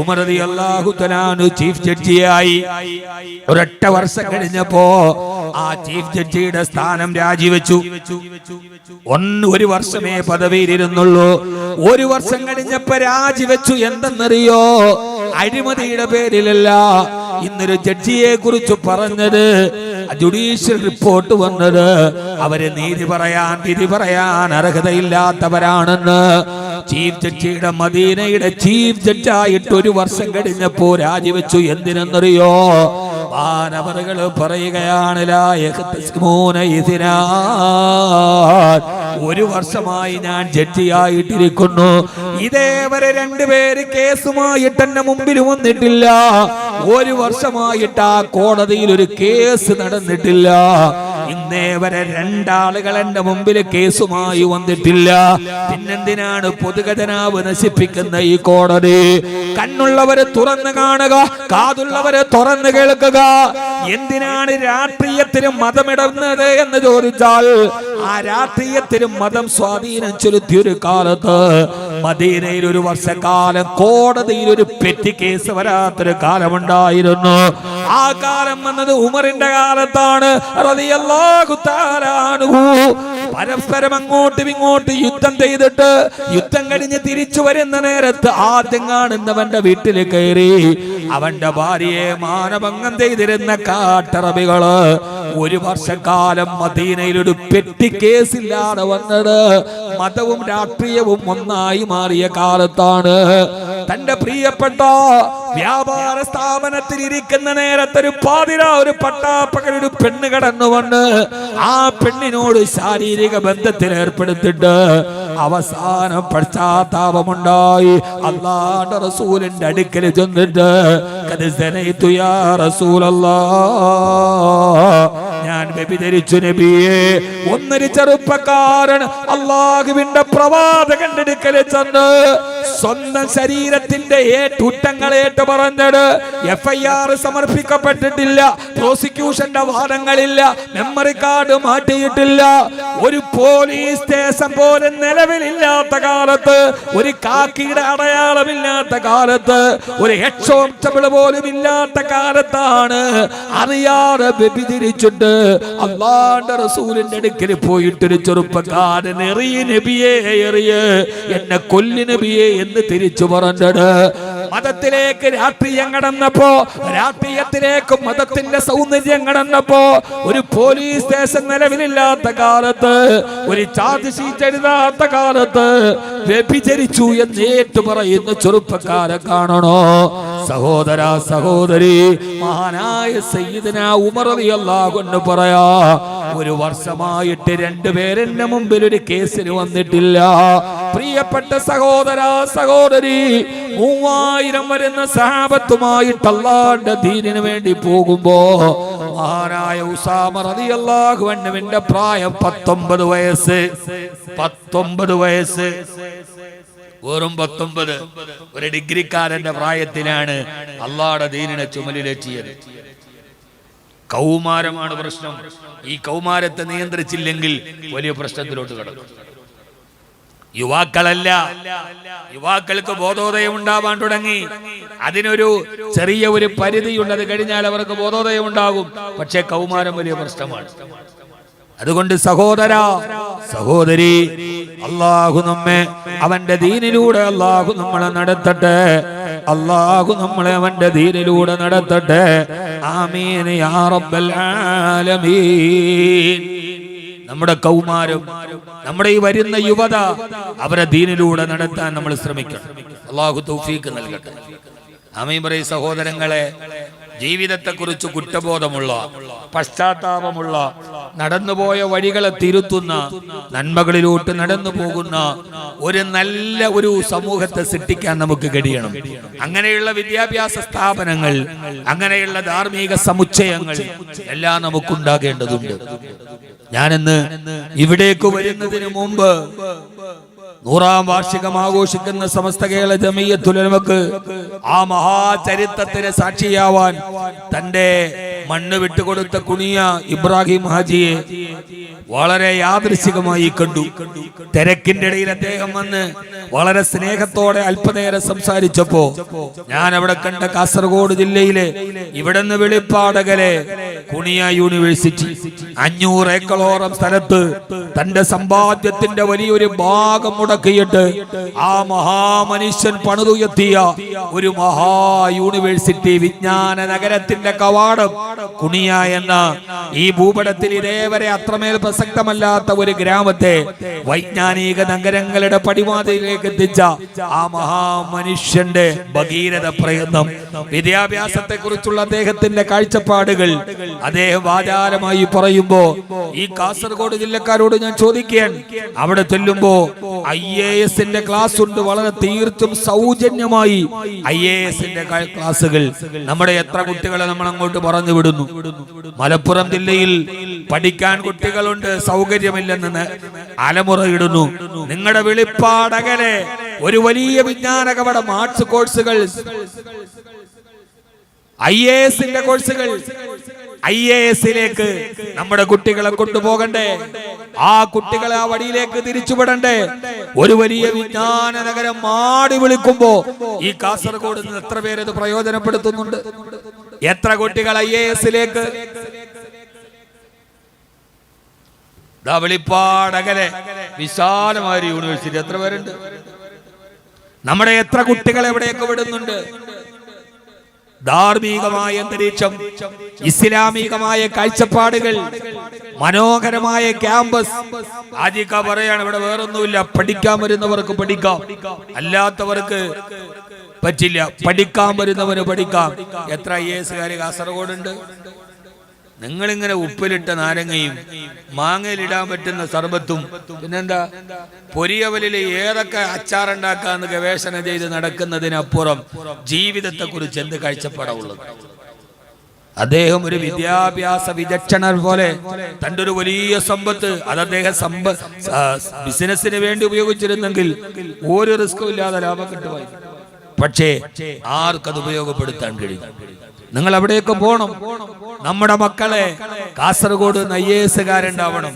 ഉമർ റളിയല്ലാഹു തആല ചീഫ് ജഡ്ജിയായി ഒരൊറ്റ വർഷം കഴിഞ്ഞപ്പോ ആ ചീഫ് ജഡ്ജിയുടെ സ്ഥാനം രാജിവെച്ചു. ഒരു വർഷമേ പദവിയിലിരുന്നുള്ളൂ. ഒരു വർഷം കഴിഞ്ഞപ്പോ രാജിവെച്ചു. എന്തെന്നറിയോ? അഴിമതിയുടെ പേരിലല്ല. ഇന്നൊരു ജഡ്ജിയെ കുറിച്ച് പറഞ്ഞത്, ജുഡീഷ്യൽ റിപ്പോർട്ട് വന്നത് അവര് നീതി പറയാൻ വിധി പറയാൻ അർഹതയില്ലാത്തവരാണെന്ന്. ചീഫ് ജഡ്ജിയുടെ മദീനയുടെ ചീഫ് ജഡ്ജായിട്ട് ഒരു വർഷം കഴിഞ്ഞപ്പോ രാജിവെച്ചു. എന്തിനെന്നറിയോ? മാനവറുകൾ പറയുകയാണ്, ഒരു വർഷമായി ഞാൻ ജഡ്ജിയായിട്ടിരിക്കുന്നു, ഇതേവരെ 2 പേര് കേസുമായിട്ട് എന്റെ മുമ്പിൽ വന്നിട്ടില്ല. ഒരു വർഷമായിട്ട് ആ കോടതിയിൽ ഒരു കേസ് നടന്നിട്ടില്ല. ഇന്നേ വരെ 2 ആളുകൾ എന്റെ മുമ്പിൽ കേസുമായി വന്നിട്ടില്ല. പിന്നെന്തിനാണ് പൊതുഖജനാവ് നശിപ്പിക്കുന്ന ഈ കോടതി? കണ്ണുള്ളവരെ തുറന്നു കാണുക, കാതുള്ളവരെ തുറന്നു കേൾക്കുക. എന്തിനാണ് രാഷ്ട്രീയത്തിന് മതമിടുന്നത് എന്ന് ചോദിച്ചാൽ, ആ രാഷ്ട്രീയത്തിന് മതം സ്വാധീനം ചെലുത്തിയൊരു കാലത്ത് മദീനയിൽ ഒരു വർഷക്കാലം കോടതിയിൽ ഒരു പെറ്റി കേസ് വരാത്തൊരു കാലമുണ്ടായിരുന്നു. ആ കാലം വന്നത് ഉമറിന്റെ കാലത്താണ് റളിയല്ലാഹു തആല അൻഹു. പരസ്പരം അങ്ങോട്ടും ഇങ്ങോട്ടും യുദ്ധം ചെയ്തിട്ട് യുദ്ധം കഴിഞ്ഞ് തിരിച്ചു വരുന്ന നേരത്ത് ആദ്യം കാണുന്നവന്റെ വീട്ടിൽ കയറി അവന്റെ ഭാര്യയെ മാനഭംഗം ചെയ്തിരുന്ന കാട്ടറബികള് ഒരു വർഷക്കാലം മദീനയിൽ ഒരു പെറ്റി കേസില്ലാതെ വന്നത് മതവും രാഷ്ട്രീയവും ഒന്നായി മാറിയ കാലത്താണ്. തന്റെ പ്രിയപ്പെട്ട വ്യാപാര സ്ഥാപനത്തിൽ ഇരിക്കുന്ന നേരത്തെ ഒരു പാതിര ഒരു പട്ടാപ്പകൽ ഒരു പെണ്ണ് കടന്നു വന്ന് ആ പെണ്ണിനോട് ശാരീരിക ബന്ധത്തിൽ ഏർപ്പെടുത്തിട്ട് അവസാനം പശ്ചാത്താപമുണ്ടായി അല്ലാഹുവിന്റെ റസൂലിന്റെ അടുക്കൽ ചെന്നിട്ട് യാ റസൂലല്ലാഹ്, ഞാൻ വ്യഭിചരിച്ചു നബിയേ. ഒന്നൊരു ചെറുപ്പക്കാരൻ അല്ലാഹുവിന്റെ പ്രവാചകന്റെ അടുക്കൽ ചെന്ന് സ്വന്തം ശരീരത്തിന്റെ കുറ്റങ്ങളേറ്റ് പറഞ്ഞത് FIR സമർപ്പിക്കപ്പെട്ടിട്ടില്ല, പ്രോസിക്യൂഷന്റെ വാദങ്ങളില്ല, മെമ്മറി കാർഡ് മാറ്റിയിട്ടില്ല. ഒരു പോലീസ് സ്റ്റേഷൻ പോലും നിലവിലില്ലാത്ത കാലത്ത്, ഒരു കാക്കിയുടെ അടയാളമില്ലാത്ത കാലത്ത്, ഒരു ഹെഡ് കോൺസ്റ്റബിൾ പോലും ഇല്ലാത്ത കാലത്താണ് അറിയാതെ വ്യഭിചരിച്ചിട്ട് അല്ലാഹുവിന്റെ റസൂലിന്റെ അടുക്കൽ പോയിട്ടൊരു ചെറുപ്പക്കാരൻ എറിയ നബിയെ എറിയ എന്നെ കൊല്ലു നബിയെ എന്ന് തിരിച്ചു പറഞ്ഞത്. മതത്തിലേക്ക് രാഷ്ട്രീയം കടന്നപ്പോ, രാഷ്ട്രീയത്തിലേക്ക് മതത്തിന്റെ സൗന്ദര്യം കടന്നപ്പോ, ഒരു പോലീസ് സ്റ്റേഷൻ നിലവിലില്ലാത്ത കാലത്ത്, ഒരു ചാർജ് ഷീറ്റ് എഴുതാത്ത കാലത്ത് വ്യഭിചരിച്ചു എന്ന് ഏറ്റു പറയുന്ന ചെറുപ്പക്കാരെ കാണണോ? സഹോദര സഹോദരി, മഹാനായ സയ്യിദനാ ഉമർ റളിയല്ലാഹു അൻഹു പറയാ, ഒരു വർഷമായിട്ട് രണ്ടുപേരെന്റെ മുമ്പിൽ ഒരു കേസിന് വന്നിട്ടില്ല. പ്രിയപ്പെട്ട സഹോദര സഹോദരി, 3000 വരുന്ന സഹാബത്തുമായിട്ട് അല്ലാഹുവിന്റെ ദീനിന് വേണ്ടി പോകുമ്പോ മഹാനായ ഉസാമ റളിയല്ലാഹു അൻഹുവിന്റെ പ്രായം 19 വയസ്സ്. 19 വയസ്സ്, വെറും 19. ഒരു ഡിഗ്രിക്കാരന്റെ പ്രായത്തിലാണ് അല്ലാഹുവിന്റെ ദീനിനെ ചുമലിലേറ്റിയത്. കൗമാരമാണ് പ്രശ്നം. ഈ കൗമാരത്തെ നിയന്ത്രിച്ചില്ലെങ്കിൽ വലിയ പ്രശ്നത്തിലോട്ട് കടക്കും. യുവാക്കളല്ല, യുവാക്കൾക്ക് ബോധോദയം ഉണ്ടാവാൻ തുടങ്ങി. അതിനൊരു ചെറിയ ഒരു പരിധിയുള്ളത് കഴിഞ്ഞാൽ അവർക്ക് ബോധോദയം ഉണ്ടാകും. പക്ഷെ കൗമാരം വലിയ പ്രശ്നമാണ്. അതുകൊണ്ട് സഹോദര സഹോദരി, അല്ലാഹു നമ്മെ അവന്റെ ദീനിലൂടെ അല്ലാഹു നമ്മളെ നടത്തട്ടെ. അല്ലാഹു നമ്മളെ അവന്റെ ദീനിലൂടെ നടത്തട്ടെ. ആമീൻ യാ റബ്ബൽ ആലമീൻ. നമ്മുടെ കൗമാരം, നമ്മുടെ ഈ വരുന്ന യുവത, അവരെ ദീനിലൂടെ നടത്താൻ നമ്മൾ ശ്രമിക്കണം. അല്ലാഹു തൗഫീഖ് നൽകട്ടെ. ആമീൻ പറയ് സഹോദരങ്ങളെ. ജീവിതത്തെക്കുറിച്ച് കുറ്റബോധമുള്ള, പശ്ചാത്താപമുള്ള, നടന്നുപോയ വഴികളെ തിരുത്തുന്ന, നന്മകളിലോട്ട് നടന്നു പോകുന്ന ഒരു സമൂഹത്തെ സൃഷ്ടിക്കാൻ നമുക്ക് കഴിയണം. അങ്ങനെയുള്ള വിദ്യാഭ്യാസ സ്ഥാപനങ്ങൾ, അങ്ങനെയുള്ള ധാർമ്മിക സമുച്ചയങ്ങൾ എല്ലാം നമുക്കുണ്ടാകേണ്ടതുണ്ട്. ഞാനിന്ന് ഇവിടേക്ക് വരുന്നതിന് മുമ്പ് 100ാം വാർഷികം ആഘോഷിക്കുന്ന സമസ്ത കേരള ജമിയത്തുൽ ഉലമക്ക് ആ മഹാചരിത്രത്തിന് സാക്ഷിയാവാൻ തന്റെ മണ്ണ് വിട്ടുകൊടുത്ത കുണിയ ഇബ്രാഹിം ഹാജിയെ വളരെ യാദൃശ്ചികമായി കണ്ടു. തിരക്കിന്റെ ഇടയിൽ അദ്ദേഹം വന്ന് വളരെ സ്നേഹത്തോടെ അല്പനേരം സംസാരിച്ചപ്പോ ഞാൻ അവിടെ കണ്ട കാസർഗോഡ് ജില്ലയിലെ ഇവിടുന്ന് വെളിപ്പാടകലെ കുണിയ യൂണിവേഴ്സിറ്റി 500 ഏക്കറോളം സ്ഥലത്ത് തന്റെ സമ്പാദ്യത്തിന്റെ വലിയൊരു ഭാഗം മുടക്കിയിട്ട് ആ മഹാമനുഷ്യൻ പണിതുയർത്തിയ ഒരു മഹാ യൂണിവേഴ്സിറ്റി, വിജ്ഞാന നഗരത്തിന്റെ കവാടം കുണിയ എന്ന ഈ ഭൂപടത്തിൽ ഇതേവരെ അത്രമേൽ പ്രസക്തമല്ലാത്ത ഒരു ഗ്രാമത്തെ വൈജ്ഞാനിക നഗരങ്ങളുടെ പടിവാതിലേക്ക് എത്തിച്ച ആ മഹാമനുഷ്യന്റെ ഭഗീരഥ പ്രയത്നം, വിദ്യാഭ്യാസത്തെ കുറിച്ചുള്ള അദ്ദേഹത്തിന്റെ കാഴ്ചപ്പാടുകൾ അദ്ദേഹം വാചാലമായി പറയുമ്പോ ഈ കാസർഗോഡ് ജില്ലക്കാരോട് ഞാൻ ചോദിക്കാൻ, അവിടെ ചെല്ലുമ്പോ IAS ക്ലാസ് ഉണ്ട്, വളരെ തീർത്തും സൗജന്യമായി IAS ക്ലാസുകൾ. നമ്മുടെ എത്ര കുട്ടികളെ നമ്മൾ അങ്ങോട്ട് പറഞ്ഞു വിടുന്നു. മലപ്പുറം ജില്ലയിൽ പഠിക്കാൻ കുട്ടികളുണ്ട്, സൗകര്യമില്ലെന്ന് അലമുറയിടുന്നു. നിങ്ങളുടെ വെളിപ്പാടകലെ ഒരു വലിയ വിജ്ഞാന കവടം, ആർട്സ് കോഴ്സുകൾ, IAS കോഴ്സുകൾ, IAS നമ്മുടെ കുട്ടികളെ കൊണ്ടുപോകണ്ടേ? ആ കുട്ടികളെ ആ വഴിയിലേക്ക് തിരിച്ചുവിടണ്ടേ? ഒരു വലിയ വിജ്ഞാന നഗരം മാടി വിളിക്കുമ്പോ ഈ കാസർഗോഡ് നിന്ന് എത്ര പേരത് പ്രയോജനപ്പെടുത്തുന്നുണ്ട്? എത്ര കുട്ടികൾ IAS വെളിപ്പാടകലെ വിശാലമായ യൂണിവേഴ്സിറ്റി എത്ര പേരുണ്ട്? നമ്മുടെ എത്ര കുട്ടികളെ എവിടെയൊക്കെ വിടുന്നുണ്ട്? ധാർമ്മികമായ അന്തരീക്ഷം, ഇസ്ലാമികമായ കാഴ്ചപ്പാടുകൾ, മനോഹരമായ ക്യാമ്പസ്. ആജിക്ക പറയാണ് ഇവിടെ വേറൊന്നുമില്ല, പഠിക്കാൻ വരുന്നവർക്ക് പഠിക്കാം, അല്ലാത്തവർക്ക് പറ്റില്ല. പഠിക്കാൻ വരുന്നവന് പഠിക്കാം. എത്ര IAS കാസർഗോഡുണ്ട്? നിങ്ങളിങ്ങനെ ഉപ്പിലിട്ട നാരങ്ങയും മാങ്ങയിലിടാൻ പറ്റുന്ന സർബത്തും പിന്നെന്താ പൊരിയവലിൽ ഏതൊക്കെ അച്ചാറുണ്ടാക്കാന്ന് ഗവേഷണം ചെയ്ത് നടക്കുന്നതിനപ്പുറം ജീവിതത്തെ കുറിച്ച് എന്ത് കാഴ്ചപ്പാടുള്ളത്? അദ്ദേഹം ഒരു വിദ്യാഭ്യാസ വിചക്ഷണർ പോലെ തന്റെ ഒരു വലിയ സമ്പത്ത് അത് അദ്ദേഹം ബിസിനസിന് വേണ്ടി ഉപയോഗിച്ചിരുന്നെങ്കിൽ ഒരു റിസ്കും ഇല്ലാതെ ലാഭം കിട്ടുമായി. പക്ഷേ ആർക്കത് ഉപയോഗപ്പെടുത്താൻ കഴിയും? നിങ്ങൾ അവിടേക്ക് പോണം. നമ്മുടെ മക്കളെ കാസർഗോഡ് IAS കാരുണ്ടാവണം.